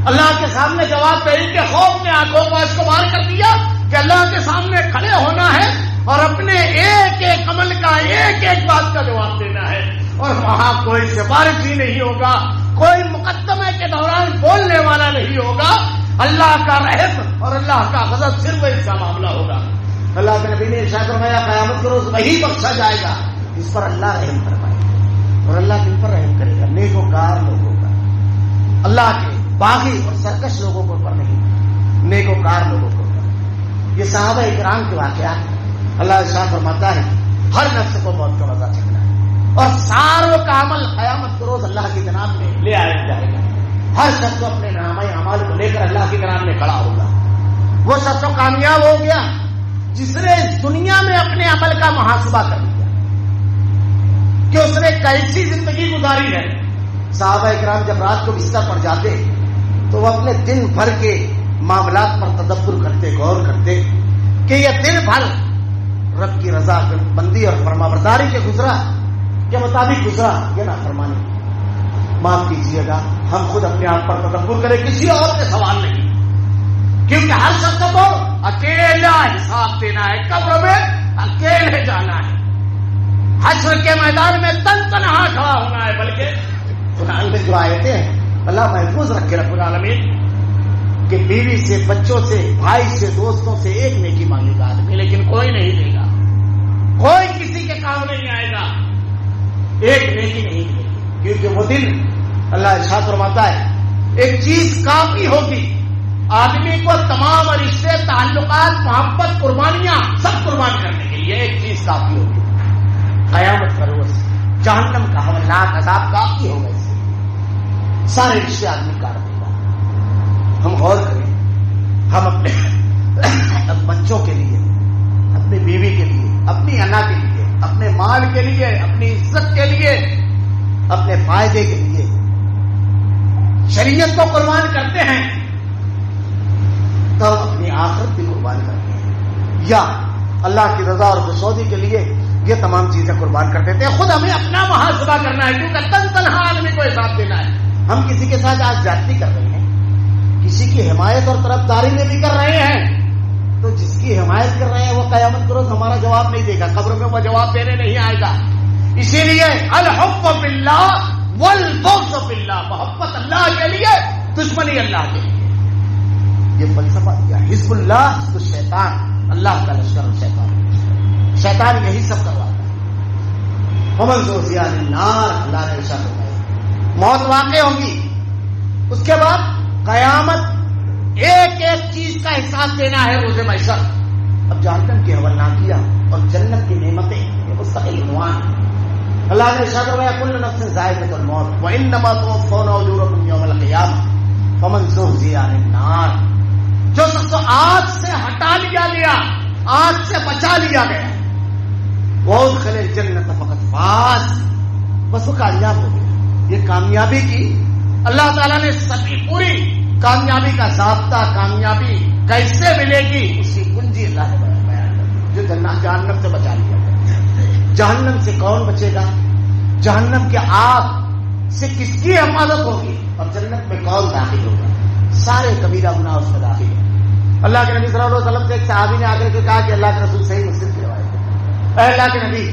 اللہ کے سامنے جواب دہی کے خوف نے آنکھوں کو اشکبار کر دیا کہ اللہ کے سامنے کھڑے ہونا ہے اور اپنے ایک ایک عمل کا ایک ایک بات کا جواب دینا ہے، اور وہاں کوئی سفارش ہی نہیں ہوگا، کوئی مقدمے کے دوران بولنے والا نہیں ہوگا، اللہ کا رحم اور اللہ کا غضب صرف اس کا معاملہ ہوگا۔ اللہ کے نبی نے ارشاد فرمایا قیامت کے روز وہی بخشا جائے گا جس پر اللہ رحم فرمائے گا، اور اللہ کن پر رحم کرے گا؟ نیکوکار لوگوں پر، اللہ کے باغی اور سرکش لوگوں پر نہیں، نیکوکار لوگوں پر۔ یہ صحابہ اکرام کے واقعات، اللہ ارشاد فرماتا ہے ہر نفس کو موت کا مزہ چکنا ہے، اور ساروں کا عمل قیامت کے روز اللہ کی جناب میں لے آیا جائے گا۔ ہر شخص کو اپنے نامہ اعمال کو لے کر اللہ کی جناب میں کھڑا ہوگا۔ وہ شخص تو کامیاب ہو گیا جس نے اس دنیا میں اپنے عمل کا محاسبہ کر لیا کہ اس نے کیسی زندگی گزاری ہے۔ صحابہ اکرام جب رات کو بستر پر جاتے تو وہ اپنے دن بھر کے معاملات پر تدبر کرتے، غور کرتے کہ یہ دن بھر رب کی رضا بندی اور فرما برداری کے گزرا کے مطابق گزرا یہ نافرمانی، معاف کیجیے گا ہم خود اپنے آپ پر تدبر کریں، کسی اور کے سوال نہیں، کیونکہ ہر شخص کو اکیلا حساب دینا ہے، قبر میں اکیلے جانا ہے، حشر کے میدان میں تن تنہا کھڑا ہونا ہے۔ بلکہ قرآن میں جو آیتیں ہیں اللہ محفوظ رکھے رب العالمین کہ بیوی سے، بچوں سے، بھائی سے، دوستوں سے ایک نیکی مانگے گا آدمی، لیکن کوئی نہیں دے گا، کوئی کسی کے کام نہیں آئے گا، ایک نیکی نہیں ملے گی، کیونکہ وہ دن اللہ ارشاد فرماتا ہے ایک چیز کافی ہوگی آدمی کو تمام رشتے، تعلقات، محبت، قربانیاں سب قربان کرنے کے لیے ایک چیز کافی ہوگی، قیامت کا روز جہنم کا ہولناک عذاب کافی ہوگا، اس سے سارے رشتے آدمی کاٹ دے گا۔ ہم غور کریں، ہم اپنے بچوں کے لیے، اپنی بیوی کے لیے، اپنی انا کے لیے، اپنے مال کے لیے، اپنی عزت کے لیے، اپنے فائدے کے لیے شریعت کو قربان کرتے ہیں، تب اپنی آخرت بھی قربان کرتے ہیں، یا اللہ کی رضا اور خوشنودی کے لیے یہ تمام چیزیں قربان کر دیتے ہیں. خود ہمیں اپنا محاسبہ کرنا ہے کیونکہ تنہا آدمی کو حساب دینا ہے. ہم کسی کے ساتھ آج زیادتی کر رہے ہیں, کسی کی حمایت اور طرفداری میں بھی کر رہے ہیں, تو جس کی حمایت کر رہے ہیں وہ قیامت کے روز ہمارا جواب نہیں دے گا, قبر میں وہ جواب دینے نہیں آئے گا. اسی لیے الحب باللہ والبغض باللہ, محبت اللہ کے لیے, دشمنی اللہ کے لیے. یہ فلسفہ دیا حزب اللہ تو شیطان, اللہ کا لشکر اور شیطان یہی سب کرواتا ہے. ومن زحزح عن النار, اللہ نے ارشاد فرمایا موت واقع ہوگی, اس کے بعد قیامت, ایک ایک چیز کا حساب دینا ہے روز محشر. اب جہنم کی ہولناکیاں اور جنت کی نعمتیں یہ مستقل عنوان ہے. اللہ نے ارشاد فرمایا کل نفس ذائقۃ الموت وانما توفون اجورکم یوم القیامہ فمن زحزح عن النار. جو سب کو آگ سے ہٹا لیا گیا, آگ سے بچا لیا گیا, وادخل الجنۃ فقد فاز, بس وہ کامیاب ہو گیا. یہ کامیابی کی اللہ تعالیٰ نے سبھی پوری کامیابی کا ضابطہ, کامیابی کیسے ملے گی اس کی کنجی اللہ نے بیان کر, جو جہنم سے بچا لیا گیا. جہنم سے کون بچے گا, جہنم کے آگ سے کس کی حفاظت ہوگی, اور جنت میں کون داخل ہوگا. سارے کبیرہ گناہ اس میں داخل ہیں. اللہ کے نبی صلی اللہ علیہ وسلم سے ایک صحابی نے آ کر کے کہا کہ اللہ کے رسول, صحیح مسلم کی روایت ہے, اے اللہ کے نبی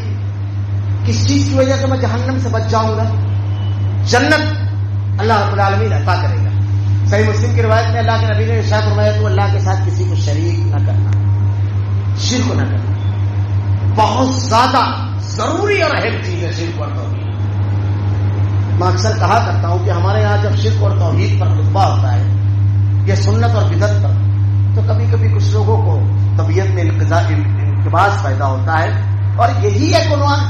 کس چیز کی وجہ سے میں جہنم سے بچ جاؤں گا, جنت اللہ رب العالمین عطا کرے گا. صحیح مسلم کی روایت میں اللہ کے نبی نے ارشاد فرمایا تو اللہ کے ساتھ کسی کو شریک نہ کرنا, شرک نہ کرنا. بہت زیادہ ضروری اور اہم چیز ہے شرک اور توحید. میں اکثر کہا کرتا ہوں کہ ہمارے یہاں جب شرک اور توحید پر خطبہ ہوتا ہے, یہ سنت اور بدعت پر, تو کبھی کبھی کچھ لوگوں کو طبیعت میں انقباض پیدا ہوتا ہے, اور یہی ایک عنوان,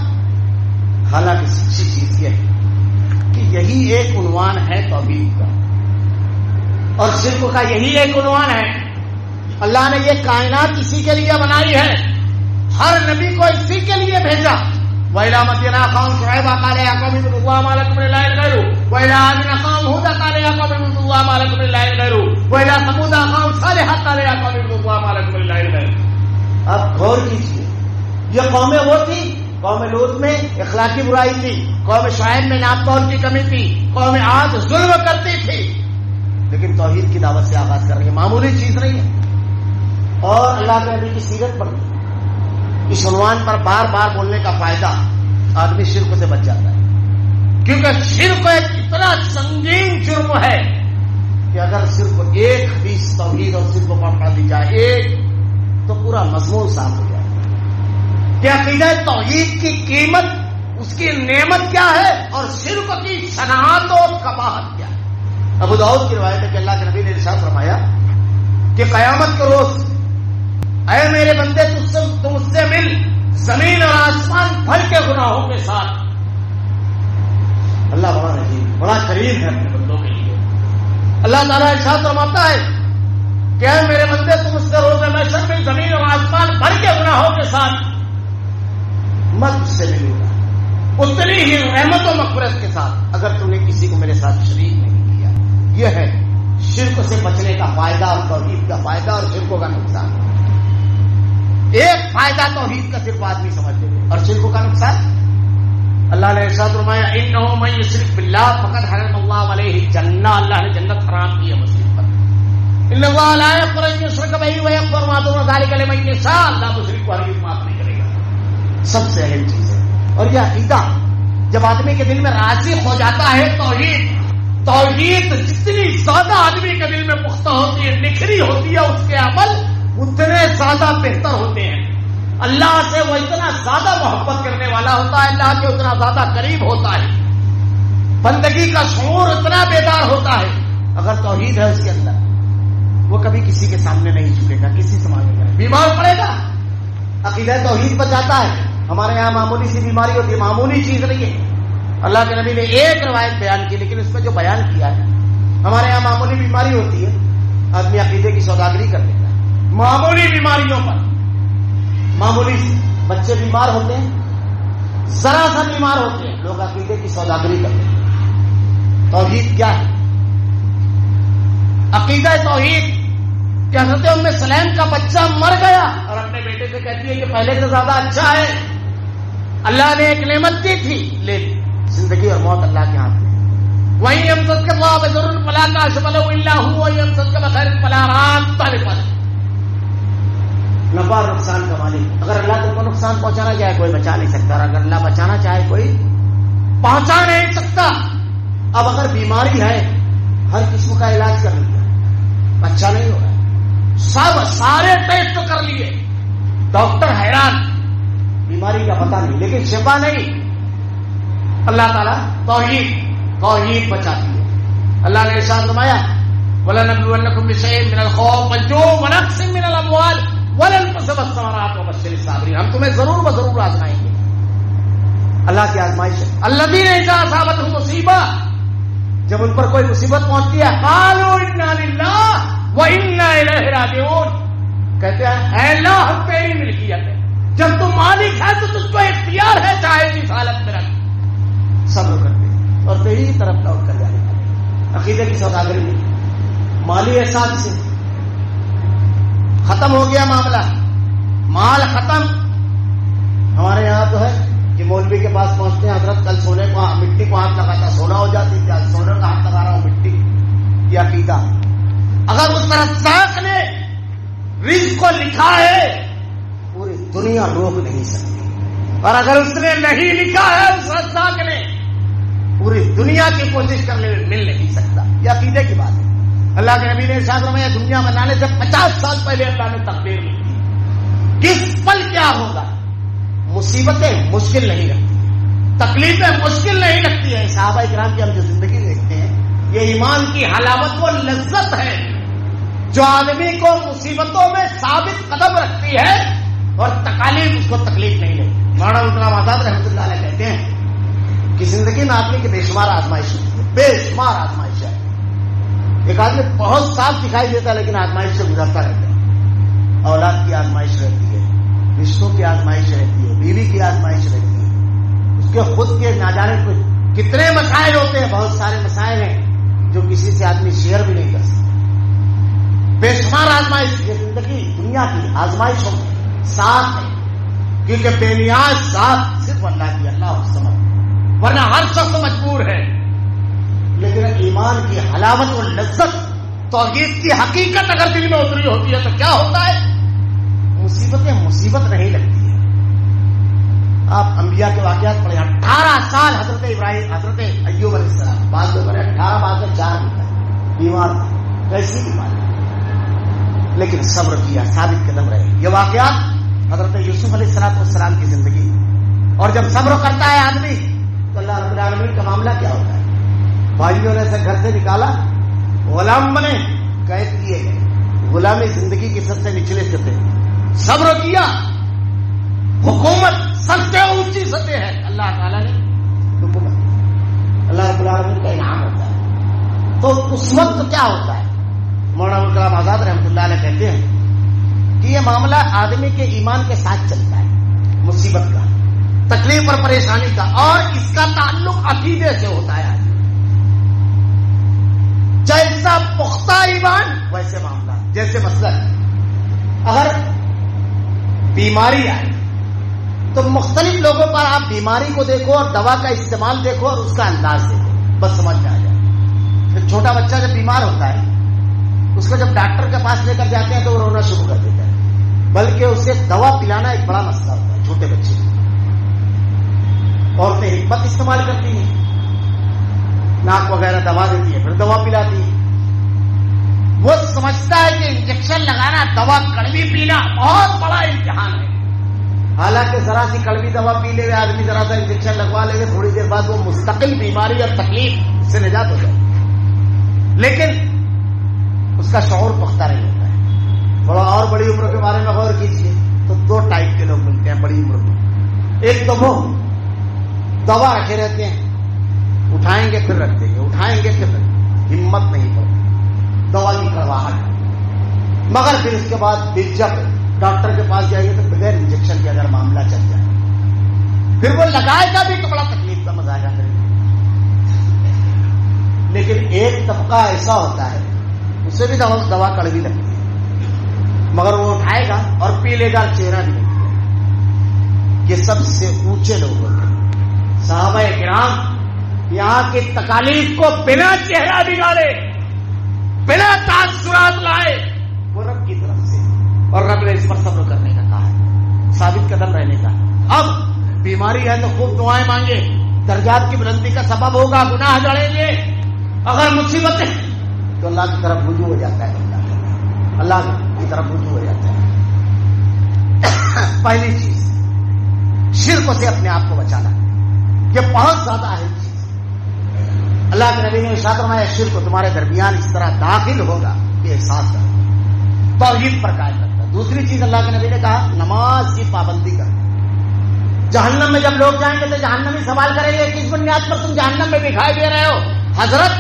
حالانکہ سچی چیز یہ ہے کہ یہی ایک عنوان ہے توحید کا, اور شرک کا یہی ایک عنوان ہے. اللہ نے یہ کائنات اسی کے لیے بنائی ہے, ہر نبی کو اسی کے لیے بھیجا. وَإِلَىٰ مَدْيَنَ أَخَاهُمْ شُعَيْبًا قَالَ يَا قَوْمِ اعْبُدُوا اللَّهَ مَا لَكُم مِّنْ إِلَٰهٍ غَيْرُهُ وَإِلَىٰ عَادٍ أَخَاهُمْ هُودًا قَالَ يَا قَوْمِ اعْبُدُوا اللَّهَ مَا لَكُم مِّنْ إِلَٰهٍ غَيْرُهُ وَإِلَىٰ ثَمُودَ أَخَاهُمْ صَالِحًا قَالَ يَا قَوْمِ اعْبُدُوا اللَّهَ مَا لَكُم مِّنْ إِلَٰهٍ غَيْرُهُ. اب غور کیجیے, یہ قومیں وہ تھی, قوم لوط میں اخلاقی برائی تھی, قوم شعیب میں ناپ تول کی کمی تھی, قوم عاد ظلم کرتی تھی, لیکن توحید کی دعوت سے آغاز کر رہی ہے, معمولی چیز نہیں ہے. اور اللہ کے نبی کی سیرت پر اس عنوان پر بار بار بولنے کا فائدہ, آدمی شرک سے بچ جاتا ہے. کیونکہ شرک ایک اتنا سنگین جرم ہے کہ اگر صرف ایک حدیث توحید اور صرف پر پڑھ لی جائے ایک, تو پورا مضمون صاف ہو جائے کہ عقیدہ توحید کی قیمت, اس کی نعمت کیا ہے, اور شرک کی شناعت و قباحت کیا ہے. ابو داؤد کی روایت ہے کہ اللہ کے نبی نے ارشاد فرمایا کہ قیامت کے روز اے میرے بندے تم اس سے مل, زمین اور آسمان بھر کے گناہوں کے ساتھ. اللہ بڑا رحیم, بڑا کریم ہے اپنے بندوں کے لیے. اللہ تعالیٰ ارشاد فرماتا ہے کہ اے میرے بندے تم اس سے روز محشر میں زمین اور آسمان بھر کے گناہوں کے ساتھ مت سے ملوں گا, اتنی ہی رحمت و مغفرت کے ساتھ اگر تم نے کسی کو میرے ساتھ شریک نہیں کیا. یہ ہے شرک سے بچنے کا فائدہ اور توحید کا فائدہ اور شرکوں کا نقصان. ایک فائدہ توحید کا صرف آدمی سمجھ لے, اور شرکوں کا نقصان اللہ نے ارشاد فرمایا انہ من یشرک باللہ فقد حرم اللہ علیہ الجنہ, اللہ نے جنت حرام کی ہے مشرک پر. ان اللہ لا یغفر ان یشرک بہ ویغفر ما دون ذلک لمن یشاء, اللہ مشرک کو ہرگز معاف نہیں کرے گا. سب سے اہم چیز ہے. اور یہ عقیدہ جب آدمی کے دل میں راسخ ہو جاتا ہے, توحید جتنی زیادہ آدمی کے دل میں پختہ ہوتی ہے, نکھری ہوتی ہے, اس کے عمل اتنے زیادہ بہتر ہوتے ہیں. اللہ سے وہ اتنا زیادہ محبت کرنے والا ہوتا ہے, اللہ کے اتنا زیادہ قریب ہوتا ہے, بندگی کا شعور اتنا بیدار ہوتا ہے. اگر توحید ہے اس کے اندر, وہ کبھی کسی کے سامنے نہیں جھکے گا, کسی سے مانگے گا, بیمار پڑے گا, عقیدہ توحید پر جاتا ہے. ہمارے یہاں معمولی سی بیماری ہوتی ہے, معمولی چیز نہیں ہے. اللہ کے نبی نے ایک روایت بیان کی, لیکن اس میں جو بیان کیا ہے, ہمارے یہاں معمولی بیماری ہوتی ہے, آدمی عقیدے کی سوداگری کر لیتا ہے. معمولی بیماریوں پر, معمولی سے بچے بیمار ہوتے ہیں, ذرا سا بیمار ہوتے ہیں, لوگ عقیدے کی سوداگری کرتے ہیں. توحید کیا ہے؟ عقیدہ توحید کہ حضرت ام سلیم کا بچہ مر گیا اور اپنے بیٹے سے کہتی ہے کہ پہلے سے زیادہ اچھا ہے, اللہ نے ایک نعمت دی تھی، لیکن زندگی اور موت اللہ کے ہاتھ میں۔ وَإِن يَمْسَسْكَ اللَّهُ بِضُرٍّ فَلَا كَاشِفَ لَهُ إِلَّا هُوَ وَإِن يَمْسَسْكَ بِخَيْرٍ فَلَا رَادَّ لِفَضْلِهِ۔ نفع اور نقصان کا مالک، اگر اللہ تم کو نقصان پہنچانا چاہے کوئی بچا نہیں سکتا، اور اگر اللہ بچانا چاہے کوئی پہنچا نہیں سکتا۔ اب اگر بیماری ہے، ہر قسم کا علاج کر لیا، اچھا نہیں ہو رہا، سارے ٹیسٹ کر لیے، ڈاکٹر حیران، بیماری کا پتہ نہیں، لیکن شفا نہیں۔ اللہ تعالیٰ توحید بچاتی ہے۔ اللہ نے ارشاد فرمایا وَلَنَبْلُوَنَّكُمْ بِشَيْءٍ مِّنَ الْخَوْفِ وَالْجُوعِ وَنَقْصٍ مِّنَ الْأَمْوَالِ وَالْأَنفُسِ وَالثَّمَرَاتِ وَبَشِّرِ الصَّابِرِينَ۔ ہم تمہیں ضرور آزمائیں گے۔ اللہ کی آزمائش ہے۔ الذین اذا اصابتهم مصیبہ، جب ان پر کوئی مصیبت پہنچتی ہے، قالوا انا للہ وانا الیہ راجعون، کہتے ہیں اے اللہ ہم تیری ملکیت ہے، جب تم مالک ہے تو تجھ کو اختیار ہے، چاہے جس حالت میں رکھ، صبر کرتے اور تیری ہی طرف لوٹ کر جانے کا۔ عقیدے کی سوداگری نہیں، مالی احساس سے ختم ہو گیا معاملہ، مال ختم۔ ہمارے یہاں تو ہے کہ مولوی کے پاس پہنچتے ہیں، حضرت کل سونے کو مٹی کو ہاتھ لگاتا سونا ہو جاتی تھی، آج سونے کا ہاتھ لگا رہا ہوں مٹی کی عقیدہ۔ اگر اس رزاق نے رزق کو لکھا ہے پوری دنیا روک نہیں سکتی، اور اگر اس نے نہیں لکھا ہے اس رزاق نے پوری دنیا کی کوشش کرنے میں مل نہیں سکتا۔ یہ عقیدے کی بات ہے۔ اللہ کے نبی نے ارشاد فرمایا دنیا بنانے سے 50 سال پہلے اللہ نے تقدیر لکھی، کس پل کیا ہوگا۔ مصیبتیں مشکل نہیں لگتی، تکلیفیں مشکل نہیں لگتی ہیں۔ صحابہ کرام کی ہم جو زندگی دیکھتے ہیں، یہ ایمان کی حلاوت و لذت ہے جو آدمی کو مصیبتوں میں ثابت قدم رکھتی ہے اور تکالیف اس کو تکلیف نہیں لگتی۔ مولانا غلام آزاد رحمۃ اللہ علیہ کہتے ہیں کہ زندگی میں آدمی کی بے شمار آزمائش ہوتی ہے، بے شمار آزمائش ہے۔ ایک آدمی بہت صاف دکھائی دیتا ہے لیکن آزمائش سے گزرتا رہتا ہے۔ اولاد کی آزمائش رہتی ہے، رشتوں کی آزمائش رہتی ہے، بیوی کی آزمائش رہتی ہے، اس کے خود کے نہ جانے کتنے مسائل ہوتے ہیں، بہت سارے مسائل ہیں جو کسی سے آدمی شیئر بھی نہیں کر سکتا۔ بے شمار آزمائش، یہ زندگی دنیا کی آزمائشوں میں ساتھ ہے، کیونکہ بے نیاز ذات صرف اللہ کی، اللہ سمجھ، ورنہ ہر شخص مجبور ہے۔ لیکن ایمان کی حلاوت و لذت، توحید کی حقیقت اگر دل میں اتری ہوتی ہے تو کیا ہوتا ہے، مصیبتیں مصیبت نہیں لگتی ہے۔ آپ انبیاء کے واقعات پڑھیں، 18 سال حضرت ابراہیم، حضرت ایوب علیہ السلام، بعض لوگ 18 بعض میں 4 بیمار تھے، کیسی بیماری، لیکن صبر کیا، ثابت قدم رہے۔ یہ واقعات حضرت یوسف علیہ السلام کی زندگی، اور جب صبر کرتا ہے آدمی تو اللہ رب العالمین کا معاملہ کیا ہوتا ہے۔ بھائیوں نے اسے گھر سے نکالا، غلام بنے، قید کیے گئے، غلامی زندگی کی سب سے نچلے سطح، صبر کیا، حکومت سب سے اونچی سطح ہے، اللہ تعالیٰ نے حکومت، اللہ رب العالمین کا انعام ہوتا ہے۔ تو اس وقت کیا ہوتا ہے، مولانا غلام آزاد رحمۃ اللہ علیہ کہتے ہیں کہ یہ معاملہ آدمی کے ایمان کے ساتھ چلتا ہے، مصیبت کا، تکلیف اور پریشانی کا، اور اس کا تعلق عقیدے سے ہوتا ہے۔ جیسا پختہ ایمان ویسے معاملہ، جیسے مثلا اگر بیماری آئے تو مختلف لوگوں پر آپ بیماری کو دیکھو اور دوا کا استعمال دیکھو اور اس کا انداز دیکھو، بس سمجھ میں آ جائے۔ پھر چھوٹا بچہ جب بیمار ہوتا ہے اس کو جب ڈاکٹر کے پاس لے کر جاتے ہیں تو وہ رونا شروع کر دیتا ہے، بلکہ اسے دوا پلانا ایک بڑا مسئلہ ہوتا ہے چھوٹے بچے کو۔ عورتیں حکمت استعمال کرتی ہیں، ناک وغیرہ دبا دیتی ہے، پھر دوا پلاتی ہے۔ وہ سمجھتا ہے کہ انجیکشن لگانا، دوا کڑوی پینا بہت بڑا امتحان ہے، حالانکہ ذرا سی کڑوی دوا پی لے آدمی، ذرا سا انجیکشن لگوا لے گا، تھوڑی دیر بعد وہ مستقل بیماری اور تکلیف سے نجات ہو جائے، لیکن اس کا شعور پختہ نہیں ہوتا ہے۔ تھوڑا اور بڑی عمر کے بارے میں غور کیجیے تو 2 ٹائپ کے لوگ ملتے ہیں بڑی عمر میں۔ ایک تو وہ دوا رکھے رہتے ہیں، اٹھائیں گے پھر رکھ دیں گے، اٹھائیں گے پھر رکھ دیں گے، ہمت نہیں پڑتی، دوا کی کڑواہٹ، مگر پھر اس کے بعد جب ڈاکٹر کے پاس جائیں گے تو بغیر انجیکشن کے اگر معاملہ چل جائے پھر وہ لگائے گا بھی تو بڑا تکلیف کا مزاج کرے گا۔ لیکن ایک طبقہ ایسا ہوتا ہے اسے بھی دوا کڑوی لگتی ہے، مگر وہ اٹھائے گا اور پی لے گا، چہرہ بھی نہیں یہ سب سے اونچے لوگ ہوتے ہیں. صحابہ کرام یہاں کی تکالیف کو بنا چہرہ بگاڑے، بنا تاثرات لائے، وہ رب کی طرف سے، اور رب نے اس پر صبر کرنے کا کہا ہے، ثابت قدم رہنے کا. اب بیماری ہے تو خوب دعائیں مانگے، درجات کی بلندی کا سبب ہوگا، گناہ جڑیں گے. اگر مصیبت ہے تو اللہ کی طرف رجوع ہو جاتا ہے، اللہ کی طرف رجوع ہو جاتا ہے. پہلی چیز شرک سے اپنے آپ کو بچانا، یہ بہت زیادہ اہم چیز. اللہ کے نبی نے ارشاد فرمایا شرک تمہارے درمیان اس طرح داخل ہوگا کہ احساس کرو، توحید پر قائم رکھتا. دوسری چیز اللہ کے نبی نے کہا نماز کی پابندی کرنا. جہنم میں جب لوگ جائیں گے تو جہنمی سوال کریں گے کس بنیاد پر تم جہنم میں دکھائی دے رہے ہو؟ حضرت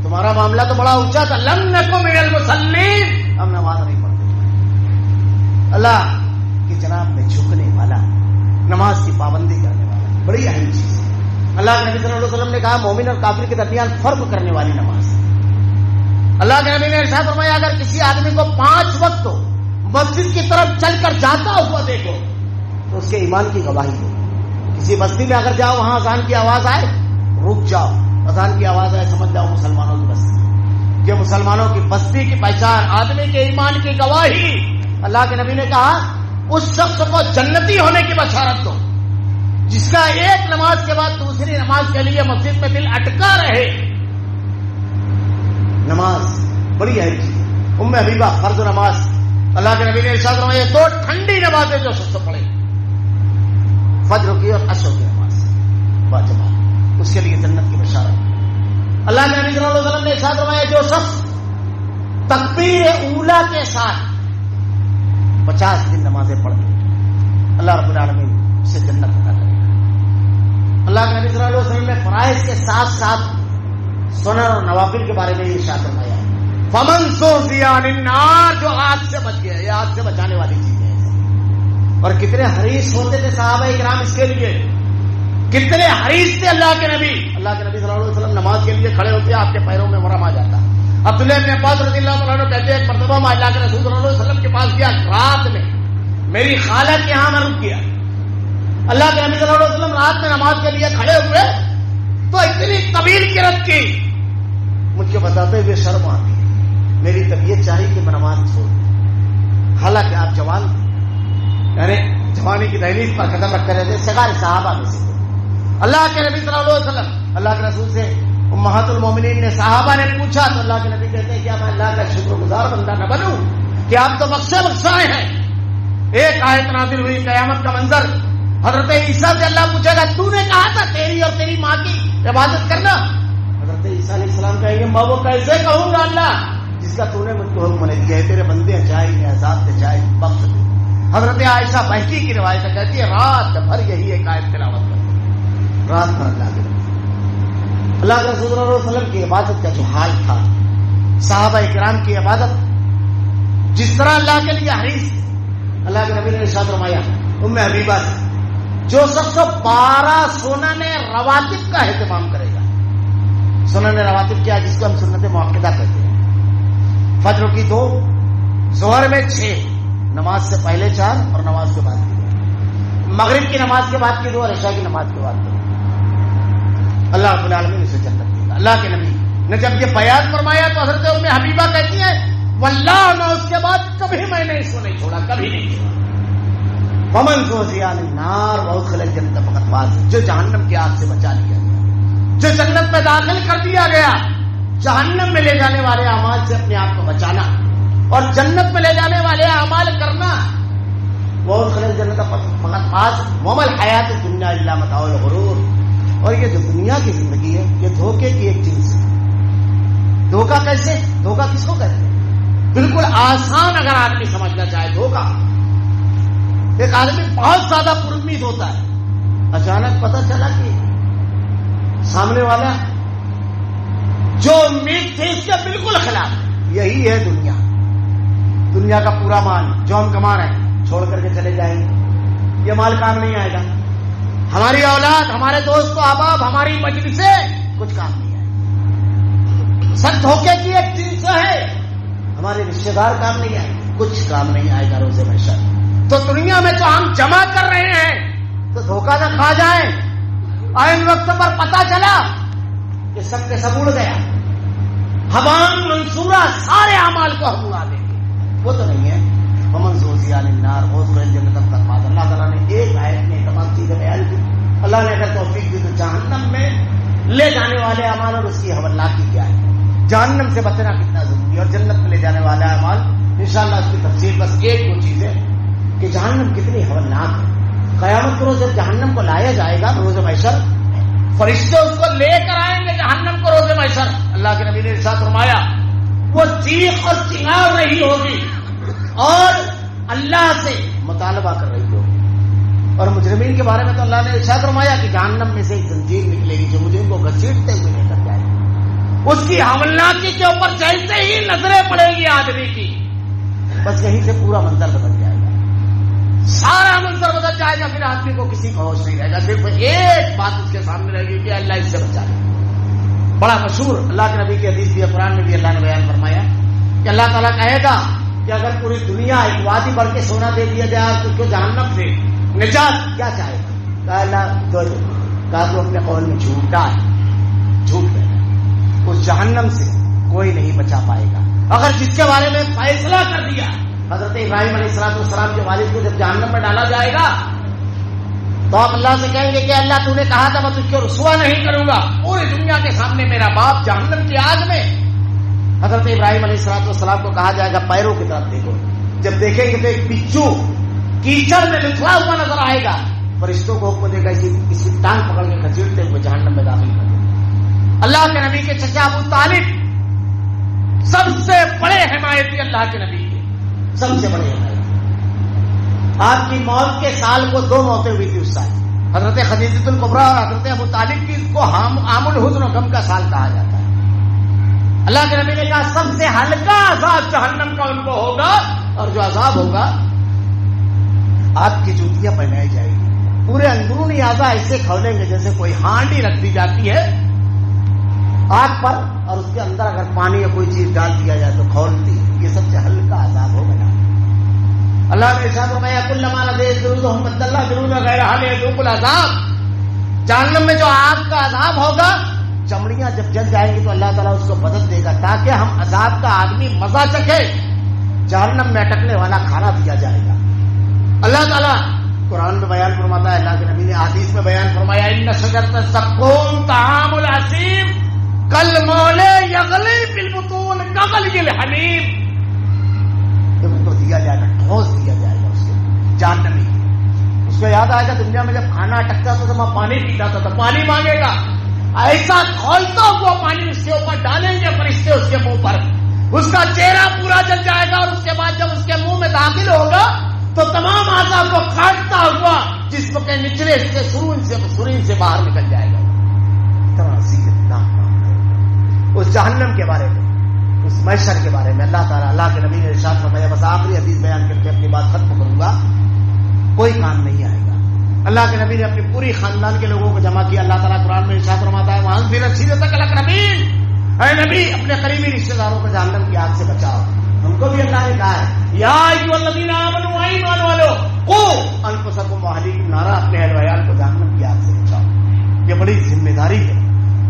تمہارا معاملہ تو بڑا اونچا تھا، لم نکن من المصلین، ہم نماز نہیں پڑھتے. اللہ کی جناب میں جھکنے والا، نماز کی پابندی کرنے والا بڑی اہم چیز ہے. اللہ کے نبی صلی اللہ علیہ وسلم نے کہا مومن اور کافر کے درمیان فرق کرنے والی نماز. اللہ کے نبی نے ارشاد فرمایا اگر کسی آدمی کو 5 وقت مسجد کی طرف چل کر جاتا ہوا دیکھو تو اس کے ایمان کی گواہی ہو. کسی بستی میں اگر جاؤ وہاں اذان کی آواز آئے رک جاؤ، اذان کی آواز آئے سمجھ جاؤ مسلمانوں کی بستی. یہ مسلمانوں کی بستی کی پہچان، آدمی کے ایمان کی گواہی. اللہ کے نبی نے کہا اس شخص کو جنتی ہونے کی بشارت دو جس کا ایک نماز کے بعد دوسری نماز کے لیے مسجد میں دل اٹکا رہے. نماز بڑی اہم چیز ہے. ام حبیبہ فرض نماز، اللہ کے نبی نے ارشاد فرمایا 2 ٹھنڈی نمازیں جو شخص پڑھے، فجر کی اور عشر کی نماز واجب، اس کے لیے جنت کی بشارت. اللہ کے نبی صلی اللہ علیہ وسلم نے ارشاد فرمایا جو شخص تکبیر اولا کے ساتھ 50 دن نمازیں پڑھ لیں اللہ رب العالمین اسے جنت عطا کرے گا. اللہ کے نبی صلی اللہ علیہ وسلم نے فرائض کے ساتھ ساتھ سنن اور نوافل کے بارے میں یہ ارشاد فرمایا فمن زحزح عن النار، جو آگ سے بچ گیا. یہ آگ سے بچانے والی چیزیں ہیں. اور کتنے حریص ہوتے تھے صحابہ کرام اس کے لیے، کتنے حریص تھے اللہ کے نبی. اللہ کے نبی صلی اللہ علیہ وسلم نماز کے لیے کھڑے ہوتے آپ کے پیروں میں مرہم آ جاتا. عبداللہ ابن عباس رضی اللہ عنہ کہتے ہیں ایک مرتبہ میں اللہ کے رسول صلی اللہ علیہ وسلم کے پاس گیا، رات میں میری خالہ کے یہاں میں رک گیا. اللہ کے نبی صلی اللہ علیہ وسلم رات میں نماز کے لیے کھڑے ہوئے تو اتنی طویل قرات کی مجھ کو بتاتے ہوئے شرم آتی. میری طبیعت چاہی کہ میں نماز چھوڑ دوں، حالانکہ آپ جوان یعنی جوانی کی دہلیز پر قدم رکھتے رہتے، صغار صحابہ میں سے. اللہ کے نبی صلی اللہ علیہ وسلم اللہ کے رسول سے امہات المومنین نے صحابہ نے پوچھا تو اللہ کے نبی کہتے ہیں کیا میں اللہ کا شکر گزار بندہ نہ بنوں کہ آپ تو بخشائے ہیں. ایک آیت نازل ہوئی قیامت کا منظر، حضرت عیسیٰ سے اللہ پوچھے گا تو نے کہا تھا تیری اور تیری ماں کی عبادت کرنا. حضرت عیسیٰ علیہ السلام کہیں گے میں وہ کیسے کہوں گا اللہ جس کا تو نے مجھ کو حکم نہیں دیا ہے، تیرے بندے چاہیے آزاد کے چاہیے بخش دے. حضرت عائشہ بہکی کی روایت کہتی ہے رات بھر یہی ایک آیت تلاوت کرتے، رات بھر اللہ کے رسول صلی اللہ علیہ وسلم کی عبادت کا جو حال تھا، صحابہ کرام کی عبادت جس طرح اللہ کے لیے حریص. اللہ کے نبی نے ارشاد فرمایا ام حبیبہ سے جو شخص 12 سنن رواتب کا اہتمام کرے گا. سنن رواتب کیا؟ جس کو ہم سنت مؤکدہ کہتے ہیں. فجر کی 2، ظہر میں 6، نماز سے پہلے 4 اور نماز کے بعد 2، مغرب کی نماز کے بعد 2 اور عشاء کی نماز کے بعد 2. اللہ رب العالمین اسے جنت دے گا. اللہ کے نبی نے جب یہ بیان فرمایا تو حضرت ام حبیبہ کہتی ہیں واللہ میں اس کے بعد کبھی میں نے اس کو نہیں چھوڑا، کبھی نہیں چھوڑا. ومن زحزح عن النار وادخل الجنة فقد فاز، جو جہنم کی آگ سے بچا لیا گیا، جو جنت میں داخل کر دیا گیا. جہنم میں لے جانے والے اعمال سے اپنے آپ کو بچانا اور جنت میں لے جانے والے اعمال کرنا. وادخل الجنة فقد فاز وما الحیات الدنیا الا متاع الغرور. اور یہ جو دنیا کی زندگی ہے یہ دھوکے کی ایک چیز ہے. دھوکہ کیسے؟ دھوکہ کس کو کہتے ہیں؟ بالکل آسان اگر آدمی سمجھنا چاہے دھوکہ، ایک آدمی بہت زیادہ پر امید ہوتا ہے، اچانک پتہ چلا کہ سامنے والا جو امید تھی اس کے بالکل خلاف. یہی ہے دنیا. دنیا کا پورا مال جو ہم کما رہے ہیں چھوڑ کر کے چلے جائیں گے، یہ مال کام نہیں آئے گا. ہماری اولاد، ہمارے دوست و احباب، ہماری مجلسیں کچھ کام نہیں آئے. سب دھوکے کی ایک چیز ہے. ہمارے رشتے دار کام نہیں آئے، کچھ کام نہیں آئے گا روز محشر. تو دنیا میں جو ہم جمع کر رہے ہیں تو دھوکہ نہ کھا جائیں اور وقت پر پتا چلا کہ سب کے سب اڑ گیا، حوام منصورہ، سارے اعمال کو ہم اڑا دیں گے، وہ تو نہیں ہے۔ ومن زحزح عن النار وادخل الجنة فقد فاز۔ اللہ تعالیٰ نے ایک آیت میں تمام چیزیں بیان کی۔ اللہ نے اگر توفیق دی تو جہنم میں لے جانے والے اعمال اور اس کی ہولناکی کیا ہے، جہنم سے بچنا کتنا ضروری ہے، اور جنت میں لے جانے والا اعمال انشاءاللہ اس کی تفصیل بس ایک دو چیزیں کہ جہنم کتنی ہولناک ہے۔ قیامت کو روز جب جہنم کو لایا جائے گا روز محشر، فرشتے اس کو لے کر آئیں گے جہنم کو روز محشر۔ اللہ کے نبی نے ارشاد فرمایا وہ چیخ اور چنگار رہی ہوگی اور اللہ سے مطالبہ کر رہی ہوگی، اور مجرمین کے بارے میں تو اللہ نے ارشاد فرمایا کہ جہنم میں سے ایک زنجیر نکلے گی جو مجرم کو گھسیٹتے ہوئے لے کر جائے گی، اس کی ہولناکی کے اوپر جیسے ہی نظریں پڑے گی آدمی کی بس یہیں سے پورا منظر بدل جائے گا، سارا منظر بدل جائے گا، پھر آدمی کو کسی کا ہوش نہیں رہے گا، صرف ایک بات اس کے سامنے رہے گی کہ اللہ اس سے بچا لے۔ بڑا مشہور اللہ کے نبی کی حدیث بھی، قرآن میں بھی اللہ نے بیان فرمایا کہ اللہ تعالیٰ کہے گا کہ اگر پوری دنیا ایک وادی بڑھ کے سونا دے دیا جائے تو کیوں جہنم سے نجات کیا چاہے گا؟ کہا اللہ تو اپنے قول میں جھوٹا ہے، جھوٹ ہے، اس جہنم سے کوئی نہیں بچا پائے گا۔ اگر جس کے بارے میں فیصلہ کر دیا حضرت ابراہیم علیہ السلام کے والد کو جب جہنم میں ڈالا جائے گا تو آپ اللہ سے کہیں گے کہ اللہ تو نے کہا تھا میں تجھ کو رسوا نہیں کروں گا، پوری دنیا کے سامنے میرا باپ جہنم کی آگ میں۔ حضرت ابراہیم علیہ السلام کو کہا جائے گا پیروں کی طرف دیکھو، جب دیکھیں گے تو ایک بچو کیچڑ میں لکھا ہوا نظر آئے گا، فرشتوں کو حکم دے گا اس کی ٹانگ پکڑ کے کھسیٹتے ہوئے جہنم میں داخل کر دیں۔ اللہ کے نبی کے چچا ابو طالب سب سے بڑے حمایتی اللہ کے نبی کے، سب سے بڑے حمایتی، آپ کی موت کے سال کو 2 موتیں ہوئی تھی اس سال، حضرت خدیجہ الکبریٰ اور حضرت ابو طالب کی کو عام الحزن و غم کا سال کہا جاتا ہے۔ اللہ کے نبی نے کہا سب سے ہلکا عذاب جہنم کا ان کو ہوگا، اور جو عذاب ہوگا آپ کی جوتیاں پہنائی جائے گی، پورے اندرونی اعضاء ایسے کھولیں گے جیسے کوئی ہانڈی رکھ دی جاتی ہے آگ پر اور اس کے اندر اگر پانی یا کوئی چیز ڈال دیا جائے تو کھولتی، یہ سب سے ہلکا عذاب ہوگا۔ اللہ نے ارشاد فرمایا کلما نضجت جلودهم بدلنا جلودا غیرها ليذوقوا العذاب، جہنم میں جو آگ کا عذاب ہوگا چمڑیاں جب جل جائیں گی تو اللہ تعالیٰ اس کو بدل دے گا تاکہ ہم عذاب کا آدمی مزہ چکھے، جہنم میں اٹکنے والا کھانا دیا جائے گا۔ اللہ تعالیٰ قرآن میں بیان فرماتا ہے، اللہ کے نبی نے حدیث میں بیان فرمایا ان شجرۃ الزقوم طعام العصیم کالمول یغلی فی البطون کغلی الحلیم، جب ان کو دیا جائے گا، ٹھوس دیا جائے گا اس سے جہنمی، اس کو یاد آئے گا دنیا میں جب کھانا اٹکتا تھا تو میں پانی پیتا تھا تو پانی مانگے گا، ایسا کھولتا ہوا پانی اس کے اوپر ڈالیں گے فرشتے اس کے منہ پر، اس کا چہرہ پورا جل جائے گا، اور اس کے بعد جب اس کے منہ میں داخل ہوگا تو تمام اعضاء کو کاٹتا ہوا جسم کے نچلے حصے سرین سے باہر نکل جائے گا۔ اتنا عظیم اس جہنم کے بارے میں، اس محشر کے بارے میں اللہ تعالیٰ، اللہ کے نبی نے ارشاد فرمایا، بس آخری حدیث بیان کر کے اپنی بات ختم کروں گا، کوئی کام نہیں آئے گا۔ اللہ کے نبی نے اپنی پوری خاندان کے لوگوں کو جمع کیا، اللہ تعالیٰ قرآن میں ارشاد فرماتا ہے وَأَنذِرْ عَشِيرَتَكَ الْأَقْرَبِينَ، اے نبی اپنے قریبی رشتے داروں کو جہنم کی آگ سے بچاؤ۔ ہم کو بھی اللہ نے کہا ہے یا ایھا الذین آمنوا، ایمان والو قوا انفسکم واہلیکم نارا، اپنے اہل و عیال کو جہنم کی آگ سے بچاؤ۔ یہ بڑی ذمہ داری ہے،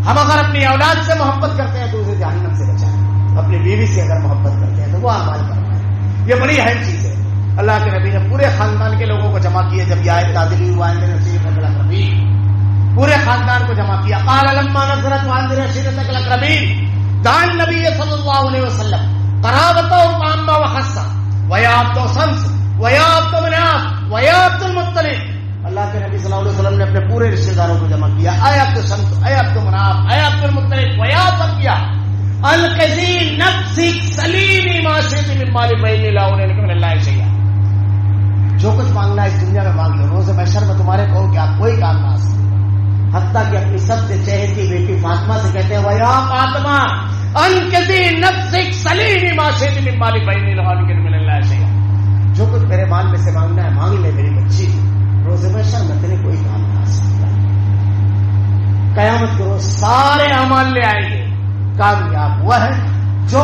ہم اگر اپنی اولاد سے محبت کرتے ہیں تو اسے جہنم سے بچائیں، اپنی بیوی سے اگر محبت کرتے ہیں تو وہ اعمال کرنا ہے، یہ بڑی اہم چیز ہے۔ اللہ کے نبی نے پورے خاندان کے لوگوں کو جمع کیے، جب یہ آیت نازل ہوئی وَأَنذِرْ عَشِيرَتَكَ الْأَقْرَبِينَ، پورے خاندان کو جمع کیا۔ قال لما نزلت وَأَنذِرْ عَشِيرَتَكَ الْأَقْرَبِينَ دعا النبي صلى الله عليه وسلم قرابته عامة وخاصة ويا عبد شمس ويا عبد مناف ويا عبد المطلب، اللہ کے نبی صلی اللہ علیہ وسلم نے اپنے پورے رشتے داروں کو جمع کیا، اے عبد شمس، اے عبد مناف، اے عبد المطلب، ويا صفیہ القذی نفسک سلیمی ما شئت من مال فإني لا أغني عنك من الله شيئا، جو کچھ مانگنا ہے اس دنیا میں مانگ لو، روز محشر میں تمہارے کہو کہ آپ کوئی کام نہ حاصل، حتیٰ کہ اپنی سب سے چہیتی بیٹی فاطمہ سے کہتے ہیں وَيَا فاطمہ انقذی نفسک سلیمی ما شئت من مال فإني لا أغني عنك من الله شيئا، جو کچھ میرے مال میں سے مانگنا ہے مانگ لے میری بچی، روز محشر میں تیرے کوئی کام نہ حاصل کیا۔ قیامت کے روز سارے اعمال لے آئیں گے، کامیاب ہوا ہے جو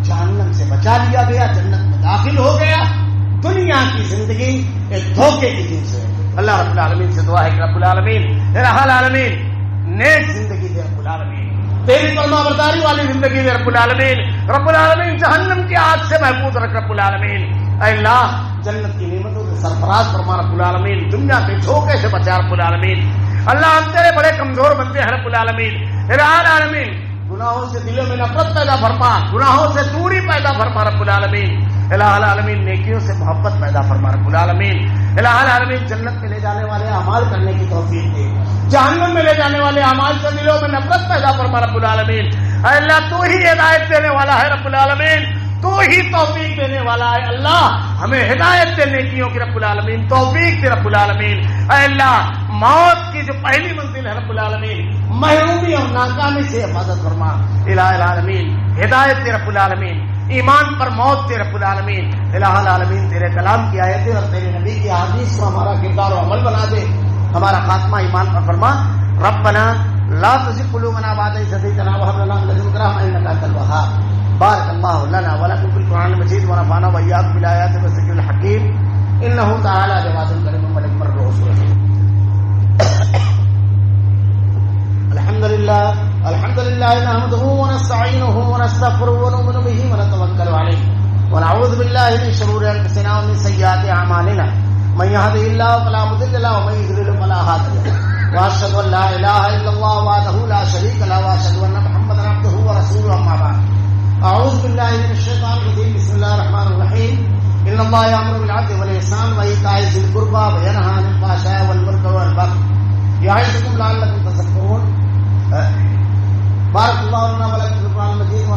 جہنم سے بچا لیا گیا، جنت میں داخل ہو گیا، دنیا کی زندگی ایک دھوکے کی جنس ہے، اللہ رب العالمین سے دعا ہے کہ رب العالمین الہ العالمین نیک زندگی دے رب العالمین، تیری فرما برداری والی زندگی دے رب العالمین، رب العالمین جہنم کی آگ سے محفوظ رکھ رب العالمین، اے اللہ جنت کی نعمتوں سے سرفراز فرما رب العالمین، دنیا کے دھوکے سے بچا رب العالمین، اللہ ہم تیرے بڑے کمزور بندے ہیں رب العالمین، الہ العالمین گناہوں سے دلوں میں نفرت پیدا فرما، گناہوں سے دوری پیدا فرما رب العالمین، الہ العالمین نیکیوں سے محبت پیدا فرما رب العالمین، الہ العالمین جنت میں لے جانے والے اعمال کرنے کی توفیق دے، جہنم میں لے جانے والے اعمال سے دلوں میں نفرت پیدا فرما رب العالمین، اے اللہ تو ہی ہدایت دینے والا ہے رب العالمین، تو ہی توفیق دینے والا ہے، اللہ ہمیں ہدایت دے نیکیوں کی رب العالمین، توفیق دے رب العالمین، اے اللہ موت کی جو پہلی منزل ہے رب العالمین محرومی اور ناکامی سے حفاظت فرما، الہ العالمین ہدایت دے رب العالمین، ایمان پر موت دے رب العالمین، الہ العالمین تیرے کلام کی آیتیں اور تیرے نبی کی احادیث کو ہمارا کردار و عمل بنا دے، ہمارا خاتمہ ایمان پر فرما، ربنا لا تزغ قلوبنا بعد إذ هديتنا وهب لنا من لدنك رحمة إنك أنت الوهاب، بارك الله لنا ولكم في القرآن المجيد ونفعنا وإياكم بالآيات والذكر الحكيم إنه تعالى جواد كريم ملك بر رسول الحمد لله نحمده ونستعينه ونستغفره ونؤمن به ونتوكل عليه ونعوذ بالله من شرور أنفسنا ومن سيئات أعمالنا من يهده الله فلا مضل له ومن يضلل فلا هادي له وأشهد أن لا إله إلا الله وحده لا شريك له وأشهد أن محمدا عبده ورسوله أما بعد أعوذ بالله من الشيطان الرجيم بسم الله الرحمن الرحيم إن الله يأمر بالعدل والإحسان وإيتاء ذي القربى وينهى عن الفحشاء والمنكر والبغي يعظكم لعلكم تذكرون بارك الله لنا ولكم في القرآن المجيد